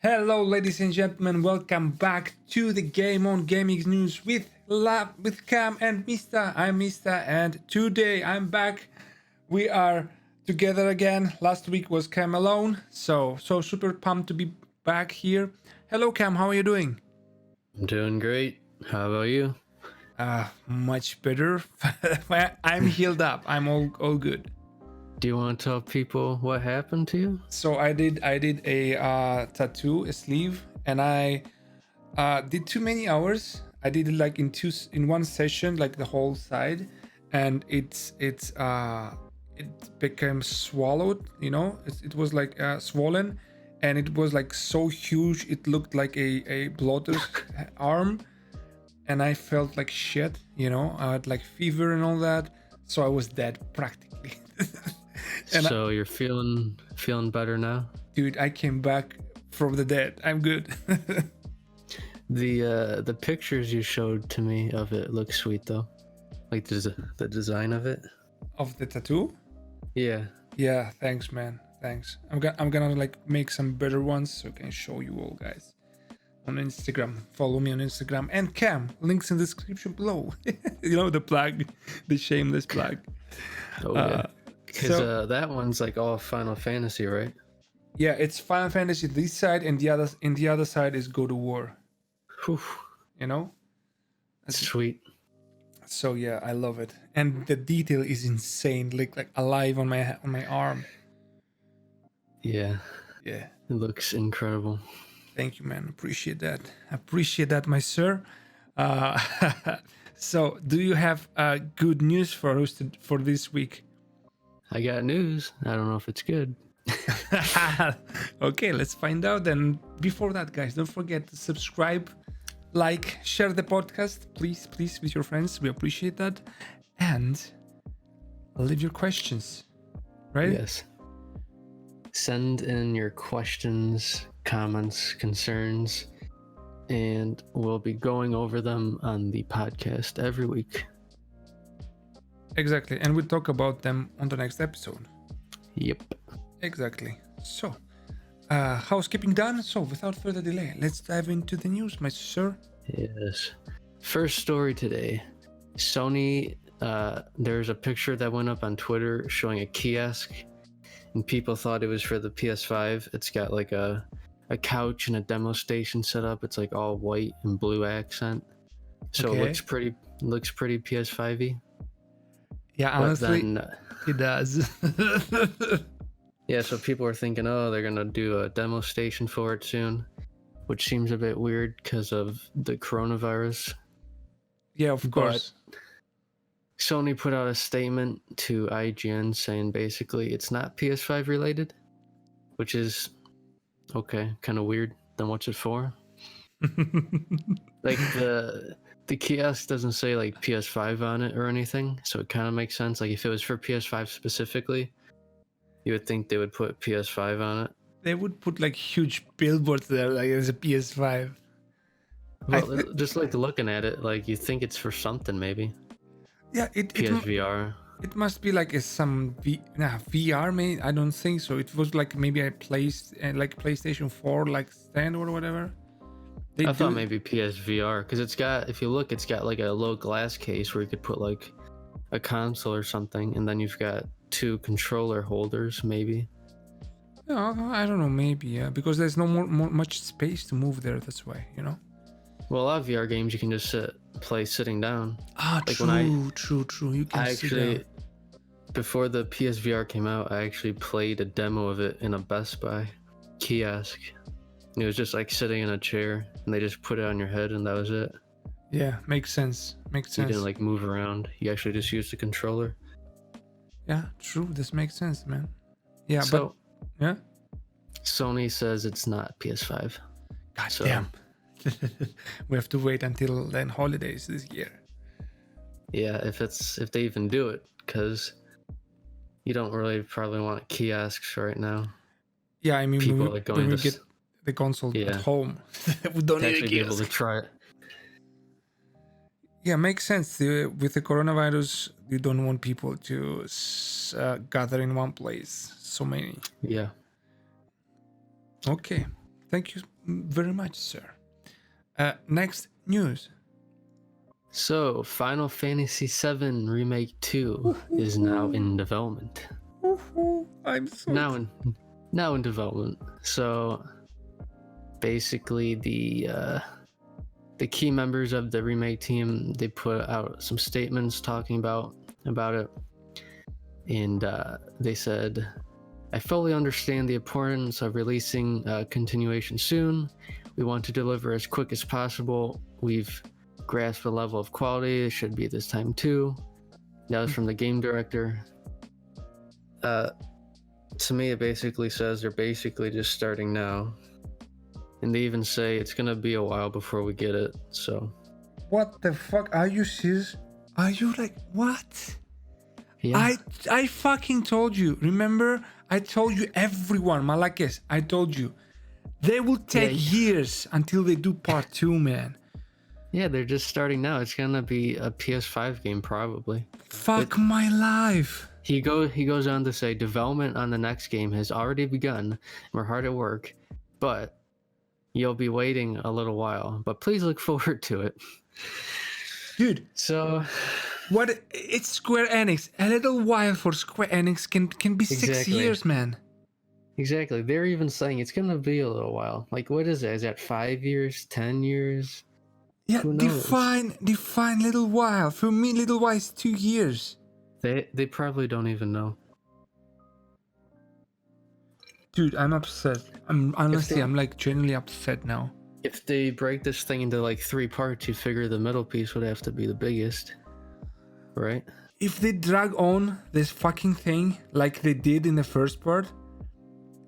Hello, ladies and gentlemen. Welcome back to the Game on Gaming News with Cam and Mista. I'm Mista, and today I'm back. We are together again. Last week was Cam alone, so super pumped to be back here. Hello, Cam. How are you doing? I'm doing great. How about you? Much better. I'm healed up. I'm all good. Do you want to tell people what happened to you? So I did a tattoo, a sleeve, and I did too many hours. I did it like in one session, like the whole side, and it became swallowed. It was like swollen, and it was like so huge. It looked like a bloated arm, and I felt like shit. I had like fever and all that, so I was dead practically. And so you're feeling better now? Dude, I came back from the dead. I'm good. The pictures you showed to me of it look sweet though. Like the design of it. Of the tattoo? Yeah. Yeah, thanks, man. Thanks. I'm gonna like make some better ones so I can show you all guys on Instagram. Follow me on Instagram and Cam. Links in the description below. The plug, the shameless plug. Oh yeah. Because that one's like all Final Fantasy, right? Yeah, it's Final Fantasy this side, and the other side is God of War. Whew. That's sweet. So yeah, I love it, and the detail is insane. Like alive on my arm. Yeah. Yeah. It looks incredible. Thank you, man. Appreciate that, my sir. So, do you have good news for us for this week? I got news. I don't know if it's good. Okay, let's find out. And before that, guys, don't forget to subscribe, like, share the podcast, please, with your friends. We appreciate that. And leave your questions, right? Yes. Send in your questions, comments, concerns, and we'll be going over them on the podcast every week. Exactly, and we'll talk about them on the next episode. Yep. Exactly. So, housekeeping done. So, without further delay, let's dive into the news, my sir. Yes. First story today. Sony, there's a picture that went up on Twitter showing a kiosk, and people thought it was for the PS5. It's got like a couch and a demo station set up. It's like all white and blue accent. So Okay. It looks pretty PS5-y. Yeah, honestly, it does. Yeah, so people are thinking, oh, they're going to do a demo station for it soon, which seems a bit weird because of the coronavirus. Yeah, of course. But Sony put out a statement to IGN saying basically it's not PS5 related, which is okay, kind of weird. Then what's it for? Like the kiosk doesn't say like PS5 on it or anything, so it kind of makes sense. Like if it was for PS5 specifically, you would think they would put PS5 on it. They would put like huge billboards there, like there's a PS5. Well, just like looking at it, like you think it's for something maybe. Yeah, PSVR. It must be like VR. Maybe I don't think so. It was like maybe like PlayStation 4 like stand or whatever. I thought maybe PSVR because if you look, it's got like a low glass case where you could put like a console or something, and then you've got two controller holders maybe. No, I don't know, maybe, yeah, because there's no much space to move there, that's why, Well, a lot of VR games you can just play sitting down. Like true, you can sit down. Before the PSVR came out, I actually played a demo of it in a Best Buy kiosk. And it was just like sitting in a chair, and they just put it on your head, and that was it. Yeah, makes sense. You didn't like move around. You actually just used the controller. Yeah, true. This makes sense, man. Yeah, so, but yeah. Sony says it's not PS5. God damn. We have to wait until then holidays this year. Yeah, if they even do it, because you don't really probably want kiosks right now. Yeah, I mean, people when we get the console at home, we don't need a be able to try it. Yeah, makes sense. With the coronavirus, you don't want people to gather in one place. So many. Yeah. Okay. Thank you very much, sir. Next news. So, Final Fantasy VII Remake 2 is now in development. I'm so Now in development. So, basically, the key members of the remake team, they put out some statements talking about it, and they said, "I fully understand the importance of releasing a continuation soon. We want to deliver as quick as possible. We've grasped the level of quality. It should be this time too." That was from the game director. To me, it basically says they're basically just starting now. And they even say it's gonna be a while before we get it, so... What the fuck? Are you serious? Are you like, what? Yeah. I fucking told you. Remember? I told you, everyone, Malakes, I told you. They will take years until they do part 2, man. Yeah, they're just starting now. It's gonna be a PS5 game, probably. Fuck my life. He goes on to say, development on the next game has already begun. We're hard at work, but you'll be waiting a little while. But please look forward to it. Dude, so... What? It's Square Enix. A little while for Square Enix can be 6 years, man. Exactly. They're even saying it's gonna be a little while. Like, what is that? Is that 5 years? 10 years? Yeah, define little while. For me, little while is 2 years. They probably don't even know. Dude, I'm upset. I'm like genuinely upset now. If they break this thing into like 3 parts, you figure the middle piece would have to be the biggest, right? If they drag on this fucking thing like they did in the first part,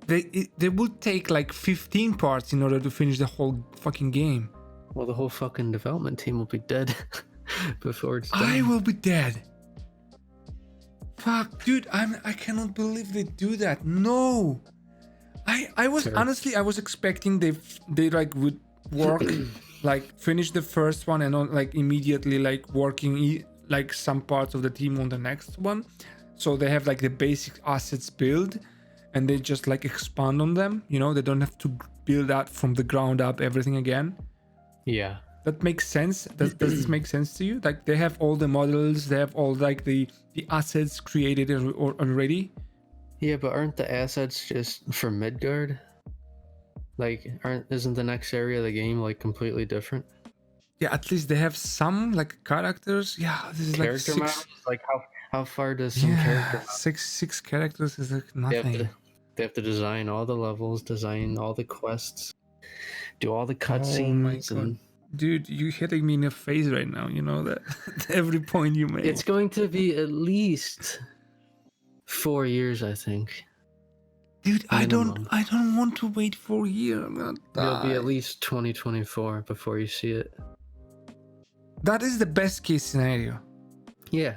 they would take like 15 parts in order to finish the whole fucking game. Well, the whole fucking development team will be dead before it's done. I will be dead. Fuck, dude, I cannot believe they do that. No. I was honestly, I was expecting they like would work like finish the first one and on like immediately like working like some parts of the team on the next one, so they have like the basic assets built and they just like expand on them, you know, they don't have to build out from the ground up everything again. Yeah, that makes sense. Does this make sense to you? Like they have all the models, they have all like the assets created already. Yeah, but aren't the assets just for Midgard? Like, isn't the next area of the game like completely different? Yeah, at least they have some like characters. Yeah, this is character like models? Like how far does some character? Six characters is like nothing. They have to design all the levels, design all the quests, do all the cutscenes. Oh my god. Dude, you're hitting me in the face right now. You know that every point you make. It's going to be at least 4 years, I think. Dude, minimum. I don't want to wait 4 years. I'm gonna die. It'll be at least 2024 before you see it. That is the best case scenario. Yeah.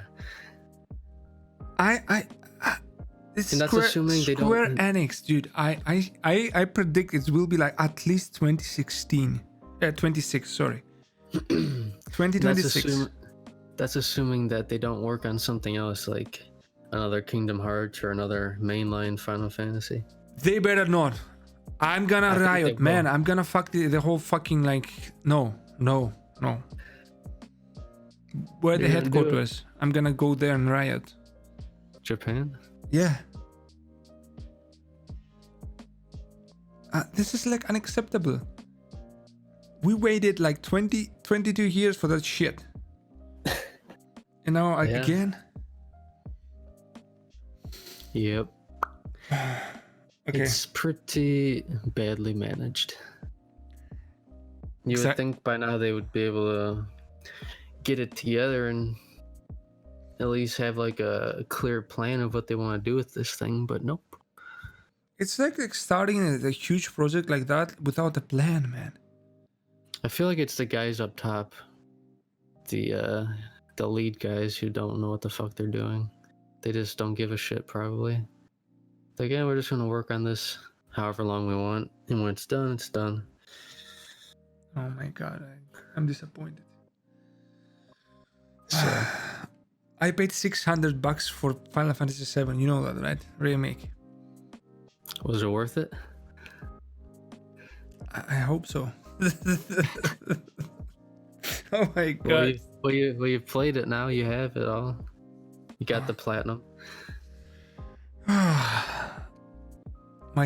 It's and that's assuming they don't. Square Enix, dude. I predict it will be like at least 2016. 26. Sorry. 2026. That's assuming that they don't work on something else like another Kingdom Hearts or another mainline Final Fantasy. They better not. I'm gonna riot, man. I'm gonna fuck the whole fucking like. No. Where the headquarters? I'm gonna go there and riot. Japan? Yeah. This is like unacceptable. We waited like 22 years for that shit. And now again? Yep. Okay. It's pretty badly managed. You would think by now they would be able to get it together and at least have like a clear plan of what they want to do with this thing, but nope. It's like starting a huge project like that without a plan, man. I feel like it's the guys up top, the lead guys who don't know what the fuck they're doing. They just don't give a shit, probably. Like, yeah, we're just gonna work on this however long we want, and when it's done, it's done. Oh my god, I'm disappointed. So, I paid $600 for Final Fantasy VII. You know that, right? Remake. Was it worth it? I hope so. Oh my Well, god. you've played it now. You have it all. You got the platinum. My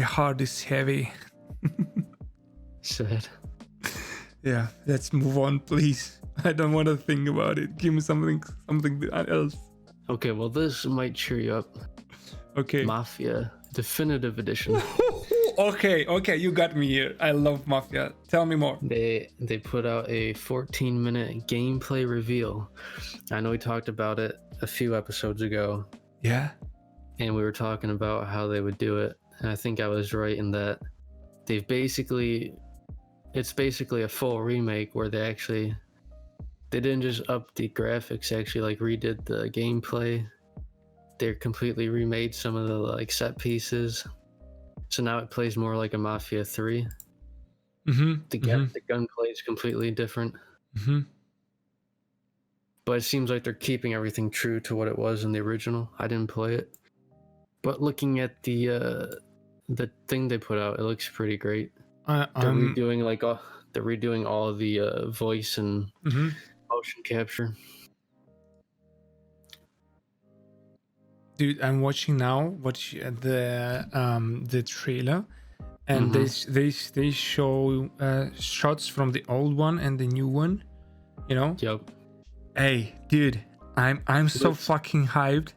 heart is heavy. Sad. Yeah, let's move on, please. I don't want to think about it. Give me something else. Okay, well, this might cheer you up. Okay. Mafia Definitive Edition. Okay, you got me here. I love Mafia. Tell me more. They put out a 14-minute gameplay reveal. I know we talked about it a few episodes ago, Yeah. and we were talking about how they would do it. And I think I was right in that it's basically a full remake where they didn't just up the graphics, they actually like redid the gameplay. They completely remade some of the like set pieces. So now it plays more like a Mafia 3. The gunplay is completely different. But it seems like they're keeping everything true to what it was in the original. I didn't play it. But looking at the thing they put out, it looks pretty great. They're redoing all of the voice and motion capture. Dude, I'm watching now. The trailer, and they show shots from the old one and the new one. You know. Yep. Hey, dude, I'm so fucking hyped.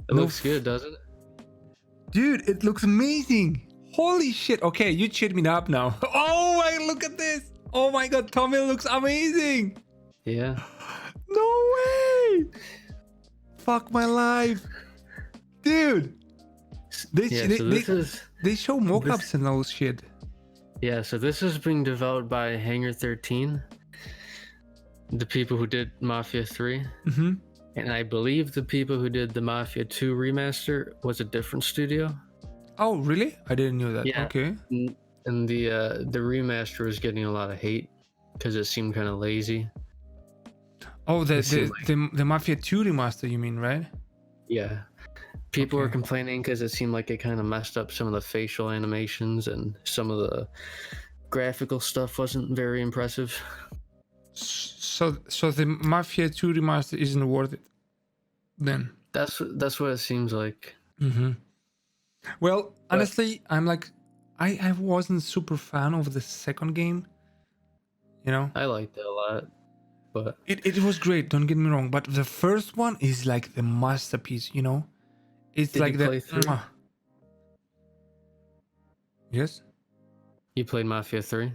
It looks good, doesn't it? Dude, it looks amazing. Holy shit. Okay, you cheered me up now. Oh my, look at this. Oh my god, Tommy looks amazing. Yeah. No way. Fuck my life. Dude. They show mockups and all shit. Yeah, so this is being developed by Hangar 13. The people who did Mafia 3. And I believe the people who did the Mafia 2 remaster was a different studio. Oh, really? I didn't know that. Yeah. Okay. And the remaster was getting a lot of hate because it seemed kind of lazy. Oh, the Mafia 2 remaster, you mean, right? Yeah. People were complaining because it seemed like it kind of messed up some of the facial animations and some of the graphical stuff wasn't very impressive. So the Mafia 2 remaster isn't worth it then? That's what it seems like. Well, honestly, I'm like, I wasn't super fan of the second game. You know? I liked it a lot, but it was great, don't get me wrong, but the first one is like the masterpiece, you know? It's Did like you the play through? Yes? You played Mafia 3?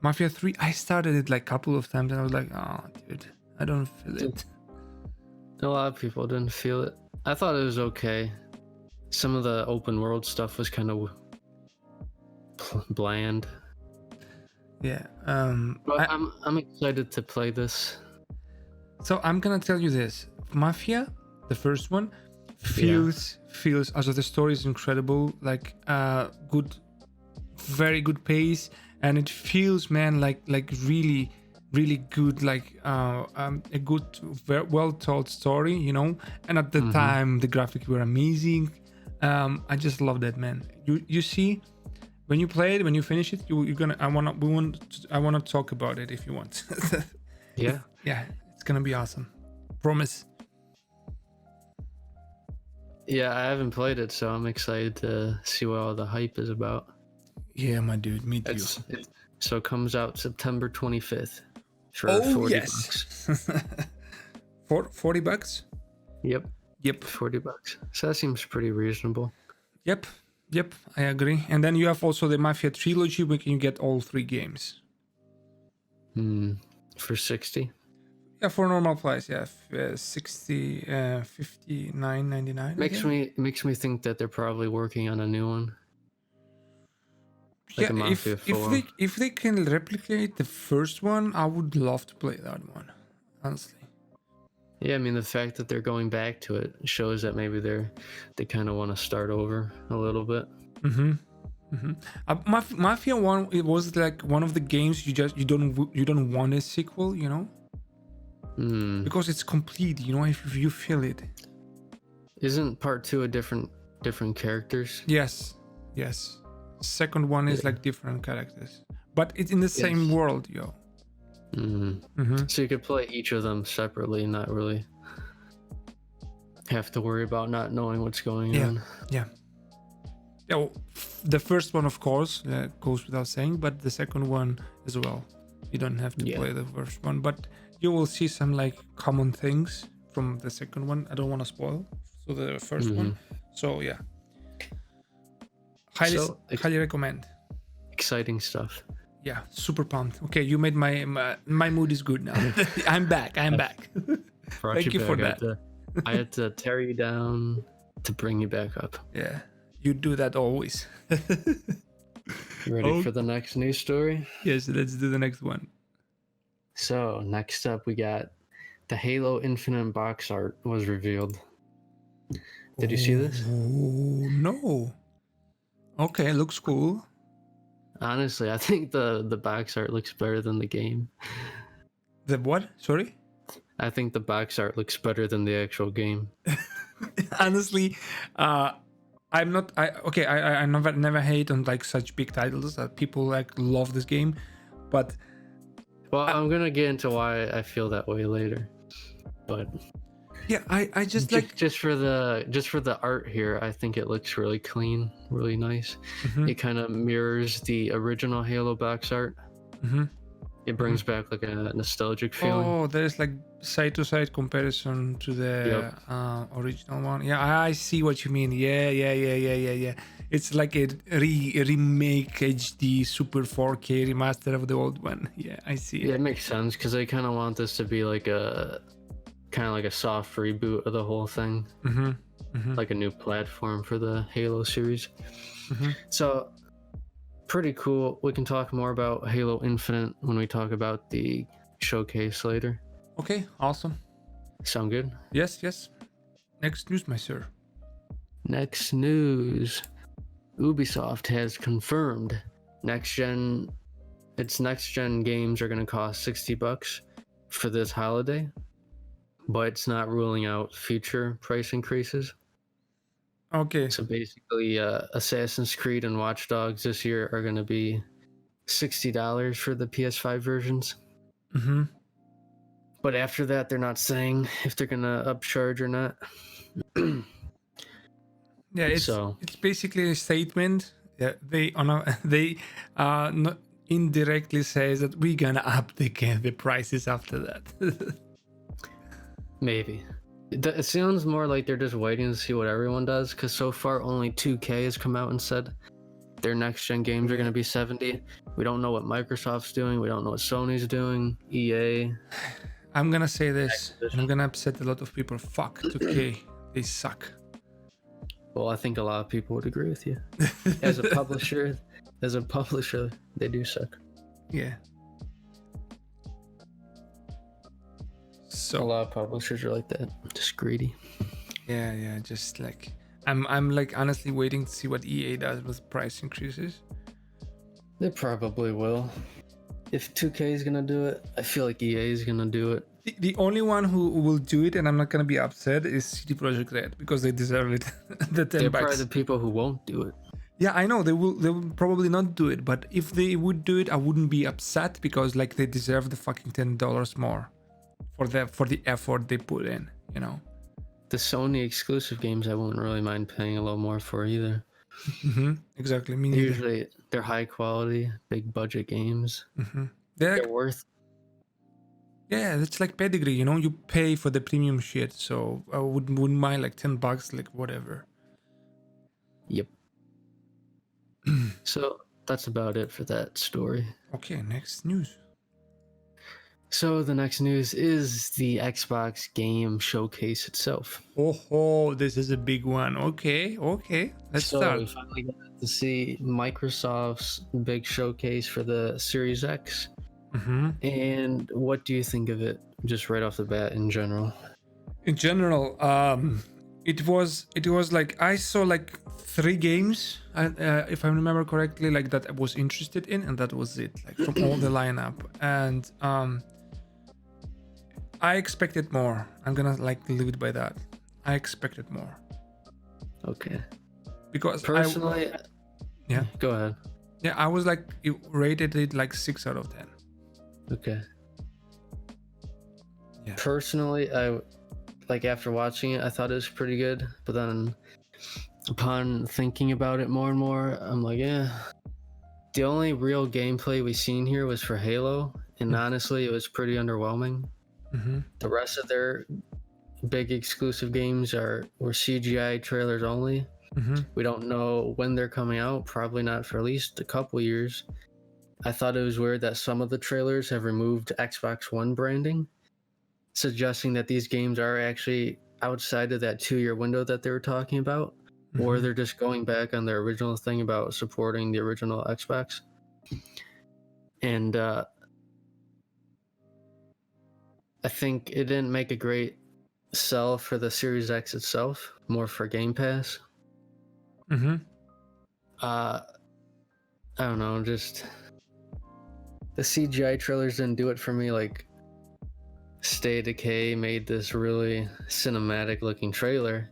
Mafia 3, I started it like a couple of times and I was like, oh, dude, I don't feel it. A lot of people didn't feel it. I thought it was okay. Some of the open world stuff was kind of bland. Yeah. But I'm excited to play this. So I'm gonna tell you this: Mafia, the first one, feels also the story is incredible, like good, very good pace, and it feels, man, like really good, like a good, well told story, you know. And at the time, the graphics were amazing. I just love that, man. You see, when you play it, when you finish it, you're gonna. I wanna talk about it if you want. Yeah. Yeah, it's gonna be awesome. Promise. Yeah, I haven't played it, so I'm excited to see what all the hype is about. Yeah, my dude, me too. So it comes out September 25th for $40. $40? Yep. Yep. $40. So that seems pretty reasonable. Yep, I agree. And then you have also the Mafia trilogy, where you get all 3 games. For 60? Yeah, for normal price, yeah, 60, 59.99. Makes me think that they're probably working on a new one. Like a Mafia 4. If they can replicate the first one, I would love to play that one, honestly. Yeah, I mean, the fact that they're going back to it shows that maybe they kind of want to start over a little bit. Mafia 1, it was like one of the games you don't want a sequel, you know, because it's complete, you know, if you feel it. Isn't part 2 a different characters? Yes. Second one is like different characters, but it's in the same world, yo. So you could play each of them separately, not really have to worry about not knowing what's going on. Yeah. Oh, the first one, of course, goes without saying, but the second one as well. You don't have to play the first one, but you will see some like common things from the second one. I don't want to spoil so the first one. So yeah, highly recommend. Exciting stuff. Yeah, super pumped. Okay, you made my mood is good now. I'm back. Thank you for that. I had to tear you down to bring you back up. Yeah, you do that always. Ready for the next news story? Yes, let's do the next one. So next up, we got the Halo Infinite box art was revealed. Did you see this? Oh no. Okay, looks cool. Honestly, I think the box art looks better than the game. The what? Sorry? I think the box art looks better than the actual game. Honestly, I'm not. I never hate on like such big titles that people like love this game, but I'm gonna get into why I feel that way later. But yeah, I just just for the art here, I think it looks really clean, really nice. It kind of mirrors the original Halo box art. It brings back like a nostalgic feeling. Oh, there's like side-to-side comparison to the original one. Yeah, I see what you mean. Yeah. It's like a remake HD Super 4K remaster of the old one. Yeah, I see it. Yeah, it makes sense because I kind of want this to be like a soft reboot of the whole thing, like a new platform for the Halo series. So pretty cool. We can talk more about Halo Infinite when we talk about the showcase later. Okay, awesome. Sound good? Yes. Next news, my sir. Next news. Ubisoft has confirmed its next gen games are going to cost $60 for this holiday, but it's not ruling out future price increases. Okay. So basically, Assassin's Creed and Watch Dogs this year are going to be $60 for the PS5 versions. But after that, they're not saying if they're going to upcharge or not. Yeah, it's basically a statement. Yeah, they not indirectly says that we're gonna up the prices after that. Maybe. It sounds more like they're just waiting to see what everyone does, because so far only 2K has come out and said their next gen games are going to be $70. We don't know what Microsoft's doing. We don't know what Sony's doing. EA. I'm gonna say this, and I'm gonna upset a lot of people. Fuck 2K, they suck. Well, I think a lot of people would agree with you. As a publisher, they do suck. Yeah. So a lot of publishers are like that, just greedy. Yeah, just like I'm like honestly waiting to see what EA does with price increases. They probably will. If 2K is gonna do it, I feel like EA is gonna do it. The only one who will do it, and I'm not gonna be upset, is CD Projekt Red, because they deserve it. The $10. They're probably the people who won't do it. Yeah, I know they will probably not do it, but if they would do it, I wouldn't be upset, because like they deserve the fucking $10 more for the effort they put in, you know. The Sony exclusive games, I wouldn't really mind paying a little more for either. Exactly. Usually they're high quality, big budget games. They're worth. Yeah, it's like pedigree, you know. You pay for the premium shit, so I wouldn't mind like $10, like whatever. Yep. So that's about it for that story. Okay, next news. So the next news is the Xbox game showcase itself. Oh, this is a big one. Okay. Let's start. We finally got to see Microsoft's big showcase for the Series X. And what do you think of it, just right off the bat in general? In general, it was like I saw like 3 games, if I remember correctly, like that I was interested in, and that was it, like from all the lineup. And I expected more. I'm gonna like leave it by that. I expected more. Okay. Because personally, yeah. Go ahead. Yeah, I was like, it rated it like 6 out of 10. Okay. Yeah. Personally, I like after watching it, I thought it was pretty good, but then upon thinking about it more and more, I'm like, yeah. The only real gameplay we seen here was for Halo, and honestly, it was pretty underwhelming. Mm-hmm. The rest of their big exclusive games were CGI trailers only. Mm-hmm. We don't know when they're coming out, probably not for at least a couple years. I thought it was weird that some of the trailers have removed Xbox One branding, suggesting that these games are actually outside of that 2-year window that they were talking about, or they're just going back on their original thing about supporting the original Xbox. And I think it didn't make a great sell for the Series X itself, more for Game Pass. Mm-hmm. I don't know, just the CGI trailers didn't do it for me. Like Stay Decay made this really cinematic looking trailer,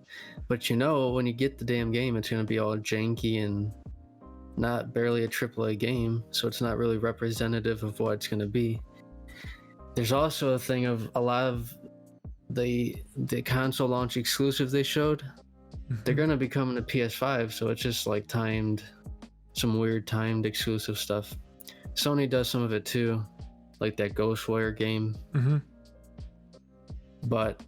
but when you get the damn game, it's going to be all janky and not barely a AAA game, so it's not really representative of what it's going to be. There's also a thing of a lot of the console launch exclusive they showed, they're going to be coming to PS5, so it's just like some weird timed exclusive stuff. Sony does some of it too, like that Ghostwire game. But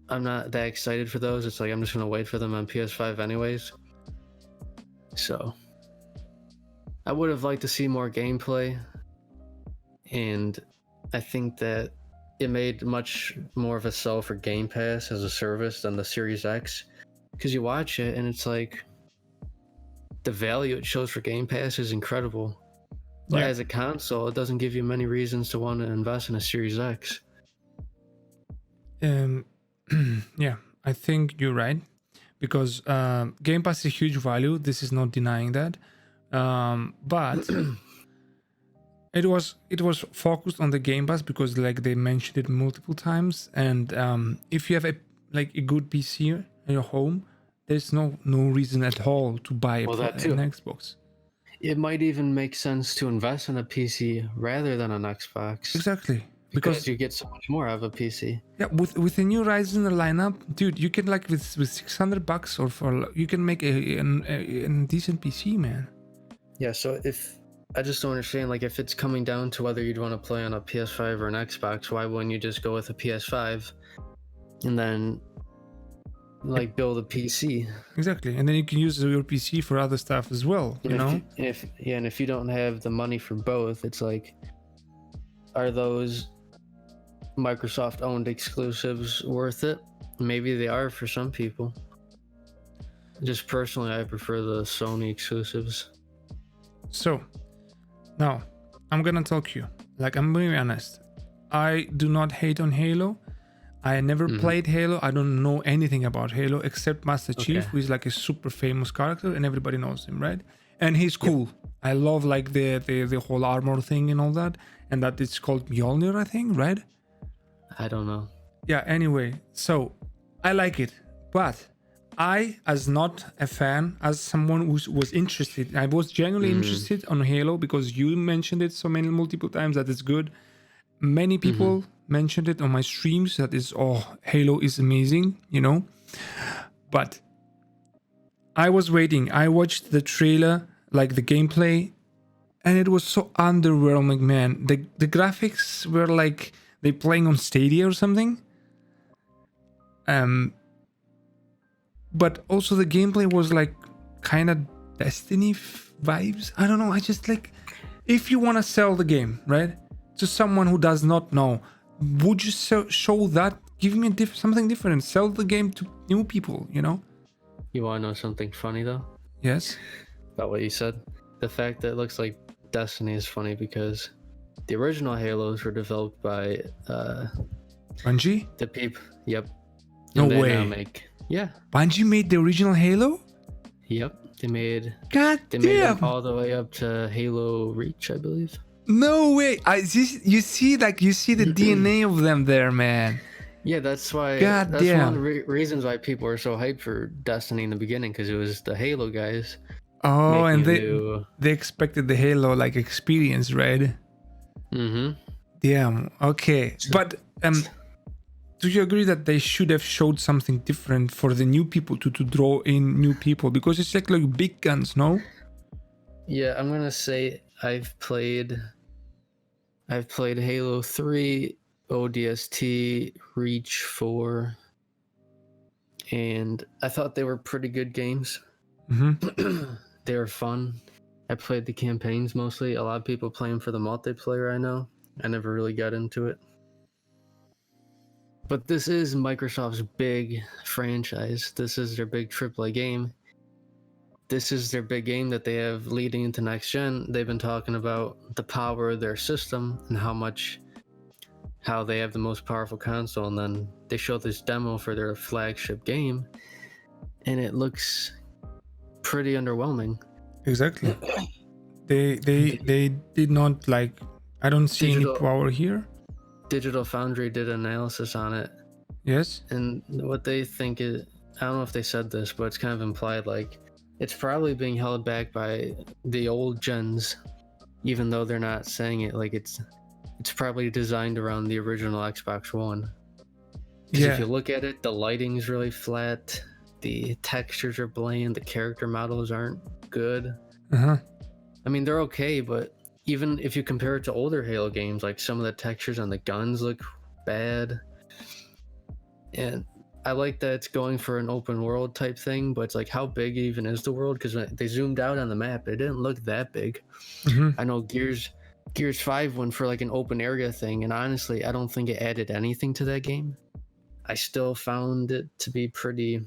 I'm not that excited for those. It's like I'm just gonna wait for them on PS5 anyways. So I would have liked to see more gameplay, and I think that it made much more of a sell for Game Pass as a service than the Series X, because you watch it and it's like the value it shows for Game Pass is incredible. But as a console, it doesn't give you many reasons to want to invest in a Series X. Yeah, I think you're right, because Game Pass is a huge value. This is not denying that, but it was focused on the Game Pass because like they mentioned it multiple times. And if you have a good PC in your home, there's no reason at all to buy an Xbox. It might even make sense to invest in a PC rather than an Xbox. Exactly. Because you get so much more out of a PC. Yeah, with the new Ryzen lineup, dude, you can like with $600 or for you can make a decent PC, man. Yeah, so if I just don't understand, like if it's coming down to whether you'd want to play on a PS5 or an Xbox, why wouldn't you just go with a PS5 and then like build a PC? Exactly, and then you can use your PC for other stuff as well. And if you don't have the money for both, it's like, are those Microsoft owned exclusives worth it? Maybe they are for some people. Just personally, I prefer the Sony exclusives. So now I'm gonna talk to you like I'm being honest. I do not hate on Halo. I never played Halo. I don't know anything about Halo except Master Chief, who is like a super famous character and everybody knows him, right? And he's cool. I love like the whole armor thing and all that, and that it's called Mjolnir, I think, right? I don't know. Yeah, anyway, so I like it, but I, as not a fan, as someone who was interested, I was genuinely interested on Halo because you mentioned it so many multiple times that it's good. Many people mentioned it on my streams that is, Halo is amazing, But I was waiting. I watched the trailer, like the gameplay, and it was so underwhelming, man. The graphics were like they playing on Stadia or something. But also the gameplay was like kind of Destiny vibes. I don't know. I just like, if you want to sell the game, right, to someone who does not know, would you show that? Give me something different. Sell the game to new people, You want to know something funny though? Yes. About what you said? The fact that it looks like Destiny is funny because the original Halos were developed by Bungie? the people. Yep. No way. Yeah. Bungie made the original Halo? Yep. They made them all the way up to Halo Reach, I believe. No way. You see the DNA of them there, man. Yeah, that's why. That's one of the reasons why people were so hyped for Destiny in the beginning, because it was the Halo guys. Oh, making and a new. they expected the Halo like experience, right? Mm-hmm. Damn. Okay, but do you agree that they should have showed something different for the new people to draw in new people, because it's like big guns, no? Yeah, I'm gonna say I've played Halo 3, ODST, Reach 4, and I thought they were pretty good games. Mm-hmm. They were fun. I played the campaigns mostly. A lot of people playing for the multiplayer, I know. I never really got into it. But this is Microsoft's big franchise. This is their big AAA game. This is their big game that they have leading into next gen. They've been talking about the power of their system and how they have the most powerful console, and then they show this demo for their flagship game, and it looks pretty underwhelming. Exactly. They did not like. I don't see any power here. Digital Foundry did an analysis on it. Yes. And what they think is, I don't know if they said this, but it's kind of implied, like, it's probably being held back by the old gens, even though they're not saying it. Like, it's probably designed around the original Xbox One. Because if you look at it, the lighting's really flat, the textures are bland, the character models aren't good. Uh-huh. I mean, they're okay, but even if you compare it to older Halo games, like some of the textures on the guns look bad. And I like that it's going for an open world type thing, but it's like, how big even is the world? Because when they zoomed out on the map, it didn't look that big. Mm-hmm. I know Gears 5 went for like an open area thing, and honestly, I don't think it added anything to that game. I still found it to be pretty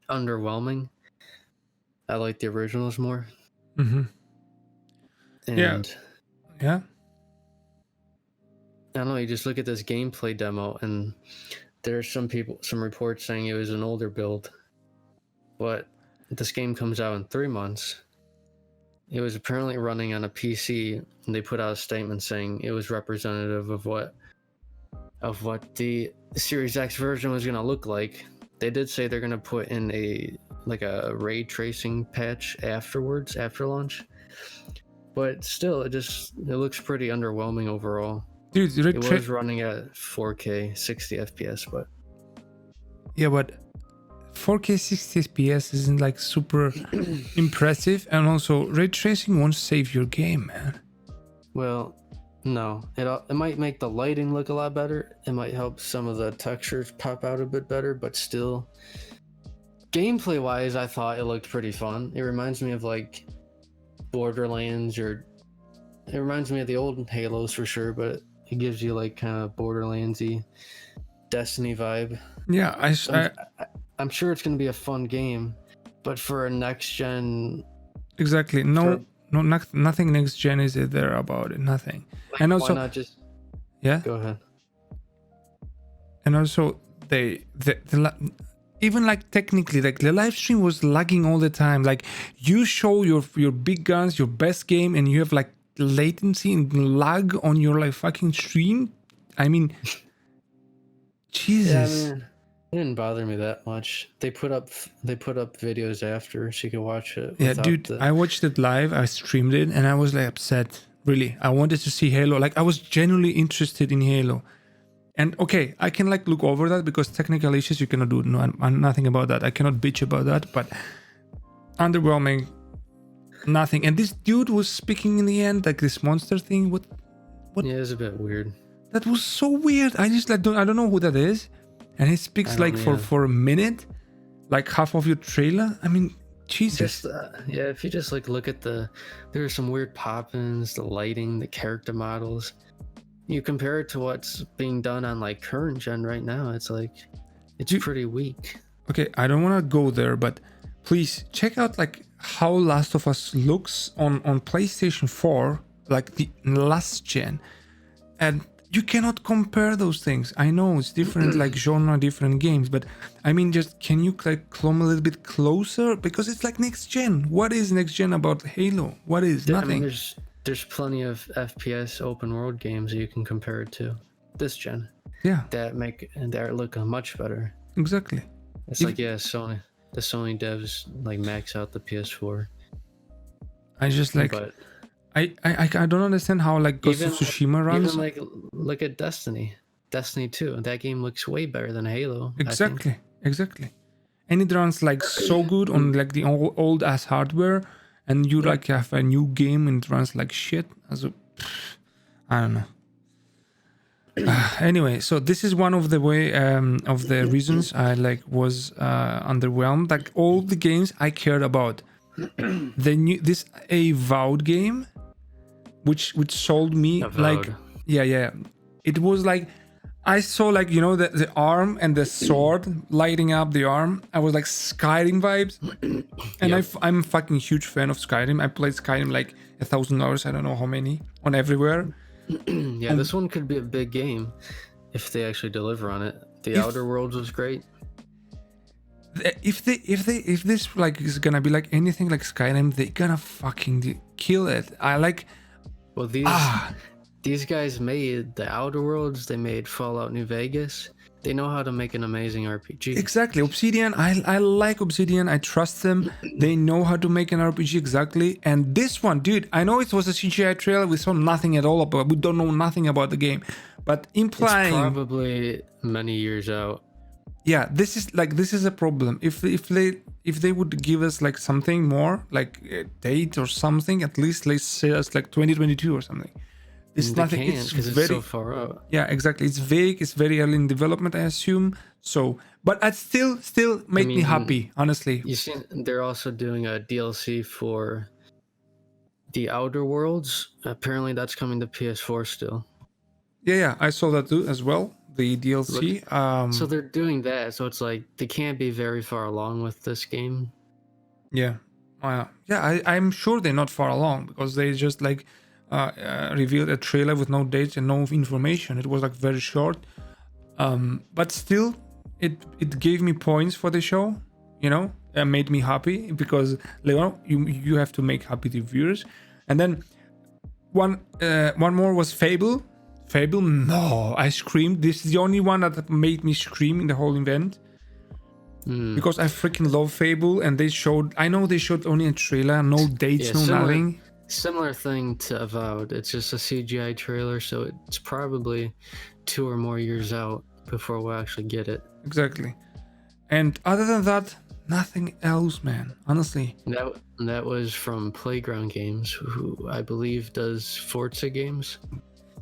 underwhelming. I like the originals more. Mm-hmm. And yeah. I don't know, you just look at this gameplay demo, and there's some reports saying it was an older build, but this game comes out in 3 months. It was apparently running on a PC, and they put out a statement saying it was representative of what the Series X version was going to look like. They did say they're going to put in a ray tracing patch afterwards, after launch, but still, it looks pretty underwhelming overall. Dude, it was running at 4K 60 FPS, but 4K 60 FPS isn't like super impressive, and also ray tracing won't save your game, man. Well, no, it might make the lighting look a lot better. It might help some of the textures pop out a bit better, but still, gameplay wise, I thought it looked pretty fun. It reminds me of like Borderlands, or it reminds me of the old Halos for sure, but it gives you like kind of Borderlandsy Destiny vibe. Yeah, I'm sure it's going to be a fun game, but for a next gen, exactly. Nothing next gen is there about it. Nothing. Like, and also, why not just go ahead. And also, even like technically, like the live stream was lagging all the time. Like you show your big guns, your best game, and you have like latency and lag on your like fucking stream. I mean, Jesus. Yeah, it didn't bother me that much. They put up videos after, so you could watch it. Yeah, dude, I watched it live. I streamed it, and I was like upset. Really, I wanted to see Halo. Like I was genuinely interested in Halo. And okay, I can like look over that because technical issues you cannot do nothing about that. I cannot bitch about that, but underwhelming, nothing. And this dude was speaking in the end, like this monster thing. What? Yeah, it's a bit weird. That was so weird. I just like I don't know who that is, and he speaks like for a minute, like half of your trailer. I mean, Jesus. If you just like look at there are some weird pop-ins, the lighting, the character models. You compare it to what's being done on like current gen right now, it's pretty weak. Okay, I don't want to go there, but please check out like how Last of Us looks on PlayStation 4, like the last gen, and you cannot compare those things. I know it's different, like genre, different games, but I mean, just can you like come a little bit closer, because it's like next gen. What is next gen about Halo? What is nothing? I mean, there's plenty of FPS open world games that you can compare it to this gen. Yeah. That look much better. Exactly. It's the Sony devs like max out the PS4. I just like But I don't understand how like Ghost of even Tsushima runs. even like look at Destiny 2. That game looks way better than Halo, I think. Exactly. And it runs like so good on like the old ass hardware, and you like have a new game and it runs like shit. Also, I don't know. Anyway, so this is one of the reasons I like was underwhelmed. Like all the games I cared about, this Avowed game, which sold me like Avowed. yeah, it was like I saw like the arm and the sword lighting up the arm. I was like Skyrim vibes, and Yep. I'm a fucking huge fan of Skyrim. I played Skyrim like 1,000 hours. I don't know how many on everywhere. Yeah, this one could be a big game if they actually deliver on it. The Outer Worlds was great. If this like is gonna be like anything like Skyrim, they're gonna fucking kill it. I like. Well, these guys made the Outer Worlds. They made Fallout New Vegas. They know how to make an amazing RPG. Exactly, Obsidian. I like Obsidian. I trust them. They know how to make an RPG exactly. And this one, dude, I know it was a CGI trailer. We saw nothing at all about. We don't know nothing about the game, but implying It's probably many years out. Yeah, this is a problem. If they would give us like something more, like a date or something, at least let's say us like 2022 or something. It's They nothing. can't It's because very it's so far out. yeah, exactly. It's vague. It's very early in development, I assume. So, but it still made me mean, happy, honestly. You see, they're also doing a DLC for the Outer Worlds. Apparently, that's coming to PS4 still. Yeah, I saw that too as well. The DLC. So they're doing that. So it's like they can't be very far along with this game. Yeah, I'm sure they're not far along because they just like revealed a trailer with no dates and no information. It was like very short, but still, it gave me points for the show. It made me happy because you have to make happy the viewers. And then one more was Fable. Fable, no, I screamed. This is the only one that made me scream in the whole event. Because I freaking love Fable, and I know they showed only a trailer, no dates, nothing. Similar thing to Avowed. It's just a CGI trailer, so it's probably 2 or more years out before we'll actually get it. Exactly. And other than that, nothing else, man. Honestly. That was from Playground Games, who I believe does Forza games.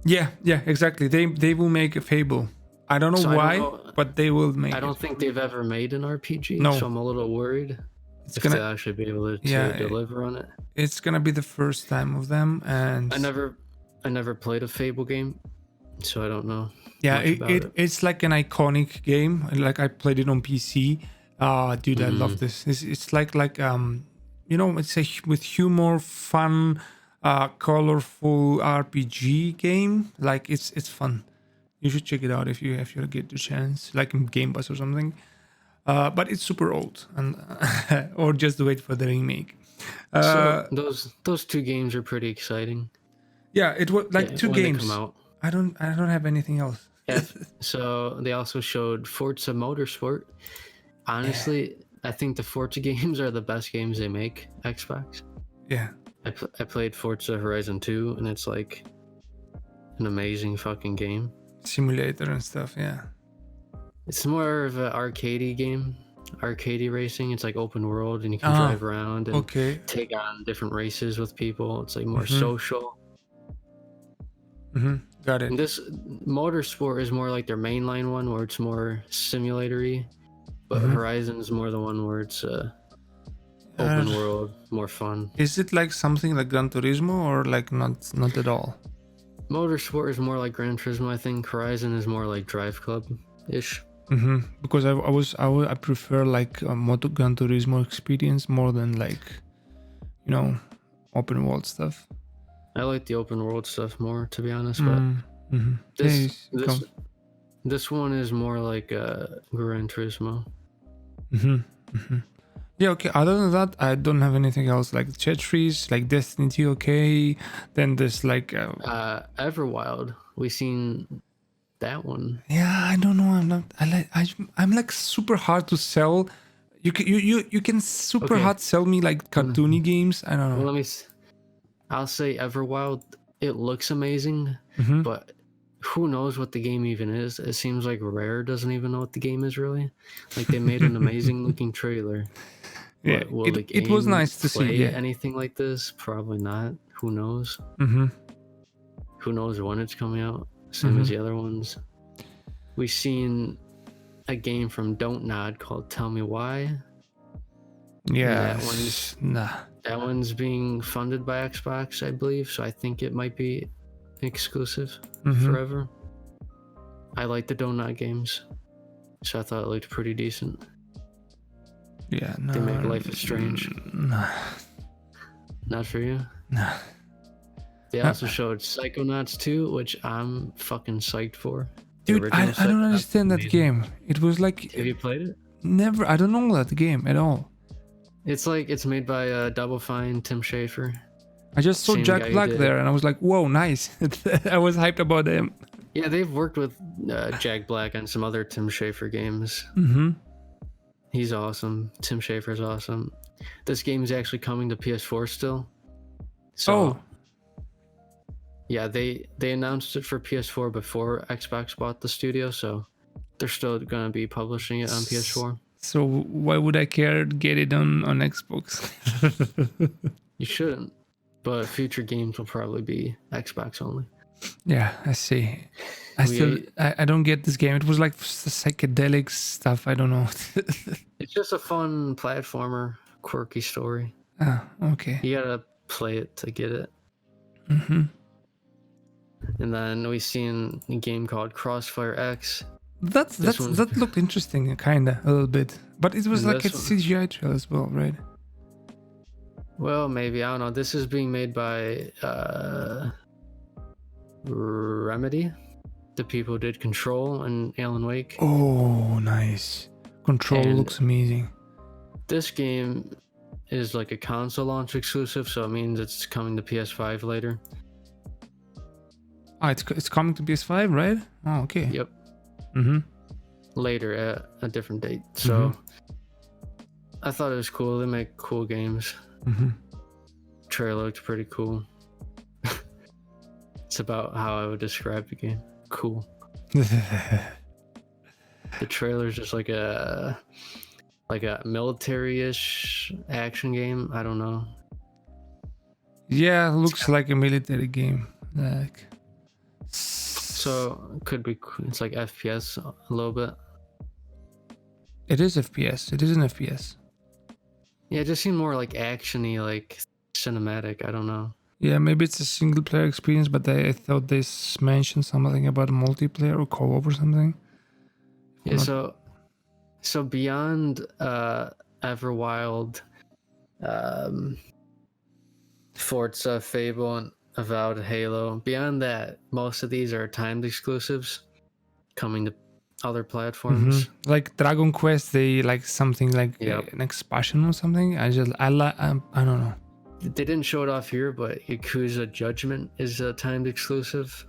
Yeah, exactly. They will make a Fable. I don't know why, but they will make it. I don't think they've ever made an RPG, no. So I'm a little worried if they'll actually be able to deliver on it. It's gonna be the first time of them, and I never played a Fable game, so I don't know. Yeah, it's like an iconic game. Like I played it on PC. Dude, I love this. It's like it's with humor, fun, colorful RPG game. Like it's fun. You should check it out if you get the chance, like in Game Pass or something. But it's super old, and or just wait for the remake. So those 2 games are pretty exciting. Yeah, it was like 2 games. They come out. I don't have anything else. Yeah. So they also showed Forza Motorsport. Honestly, I think the Forza games are the best games they make. Xbox. Yeah. I played Forza Horizon 2, and it's like an amazing fucking game. Simulator and stuff, yeah. It's more of an arcadey game, arcadey racing. It's like open world, and you can drive around and take on different races with people. It's like more social. Got it. And this Motorsport is more like their mainline one, where it's more simulatory, but Horizon is more the one where it's open world, more fun. Is it like something like Gran Turismo, or like not at all? Motorsport is more like Gran Turismo, I think. Horizon is more like Drive Club ish. Because I prefer like a Gran Turismo experience more than like open world stuff. I like the open world stuff more, to be honest. But this one is more like Gran Turismo. Yeah, okay. Other than that, I don't have anything else. Like Tetris, like Destiny 2, okay. Then there's like Everwild. We seen that one. Yeah, I don't know. I'm like super hard to sell. You can super hard sell me like cartoony games. I don't know. Well, I'll say Everwild. It looks amazing, Mm-hmm. but who knows what the game even is? It seems like Rare doesn't even know what the game is really. Like they made an amazing looking trailer, Yeah, but will the it was game nice to see. play Yeah. anything like this? Probably not. Who knows? Mm-hmm. Who knows when it's coming out? Same as Mm-hmm. the other ones. We've seen a game from Don't Nod called Tell Me Why. Yeah. And that one's being funded by Xbox, I believe, so I think it might be exclusive forever. I like the Don't Nod games, so I thought it looked pretty decent. Yeah, no. They make Life is Strange. No. Not for you? No. They also showed Psychonauts 2, which I'm fucking psyched for. Dude, I don't understand that game. It was like... Have you played it? Never. I don't know that game at all. It's like, it's made by Double Fine, Tim Schafer. I just saw Jack Black there and I was like, whoa, nice. I was hyped about him. Yeah, they've worked with Jack Black on some other Tim Schafer games. Mm-hmm. He's awesome. Tim Schafer's awesome. This game is actually coming to PS4 still. So, yeah, they announced it for PS4 before Xbox bought the studio, so they're still going to be publishing it on PS4. So why would I care to get it on Xbox? You shouldn't, but future games will probably be Xbox only. Yeah, I see. I don't get this game. It was like psychedelic stuff. I don't know. It's just a fun platformer, quirky story. Ah, okay. You gotta play it to get it. Mm-hmm. And then we seen a game called Crossfire X. That looked interesting, kinda a little bit, but it was like a CGI trailer as well, right? Well, maybe, I don't know. This is being made by Remedy, the people who did Control and Alan Wake. Oh, nice. Control looks amazing. This game is like a console launch exclusive, so it means it's coming to PS5 later. Ah, it's coming to PS5, right? Oh, okay. Yep. Mm-hmm. Later at a different date. So I thought it was cool. They make cool games. Mm-hmm. Trailer looked pretty cool. It's about how I would describe the game. Cool. The trailer's just like a military-ish action game. I don't know. Yeah, looks like a military game. Like. So could be. It's like FPS a little bit. It is FPS. It is an FPS. Yeah, it just seemed more like actiony, like cinematic. I don't know. Yeah, maybe it's a single player experience, but I thought they mentioned something about multiplayer or co-op or something. Yeah, so beyond Everwild, Forza, Fable, and Avowed, Halo, beyond that, most of these are timed exclusives coming to other platforms. Mm-hmm. Like Dragon Quest, they like something like an expansion or something. I don't know. They didn't show it off here, but Yakuza Judgment is a timed exclusive.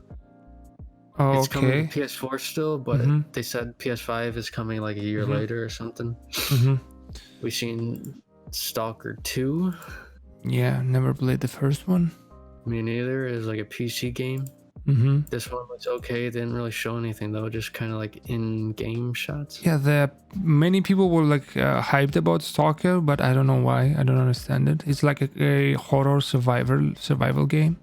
Oh, it's coming to PS4 still, but they said PS5 is coming like a year later or something. We've seen Stalker 2. Yeah, never played the first one. Me neither. It's like a PC game. This one was okay. They didn't really show anything though, just kind of like in-game shots. Yeah, many people were like hyped about Stalker, but I don't know why. I don't understand it. It's like a horror survival game.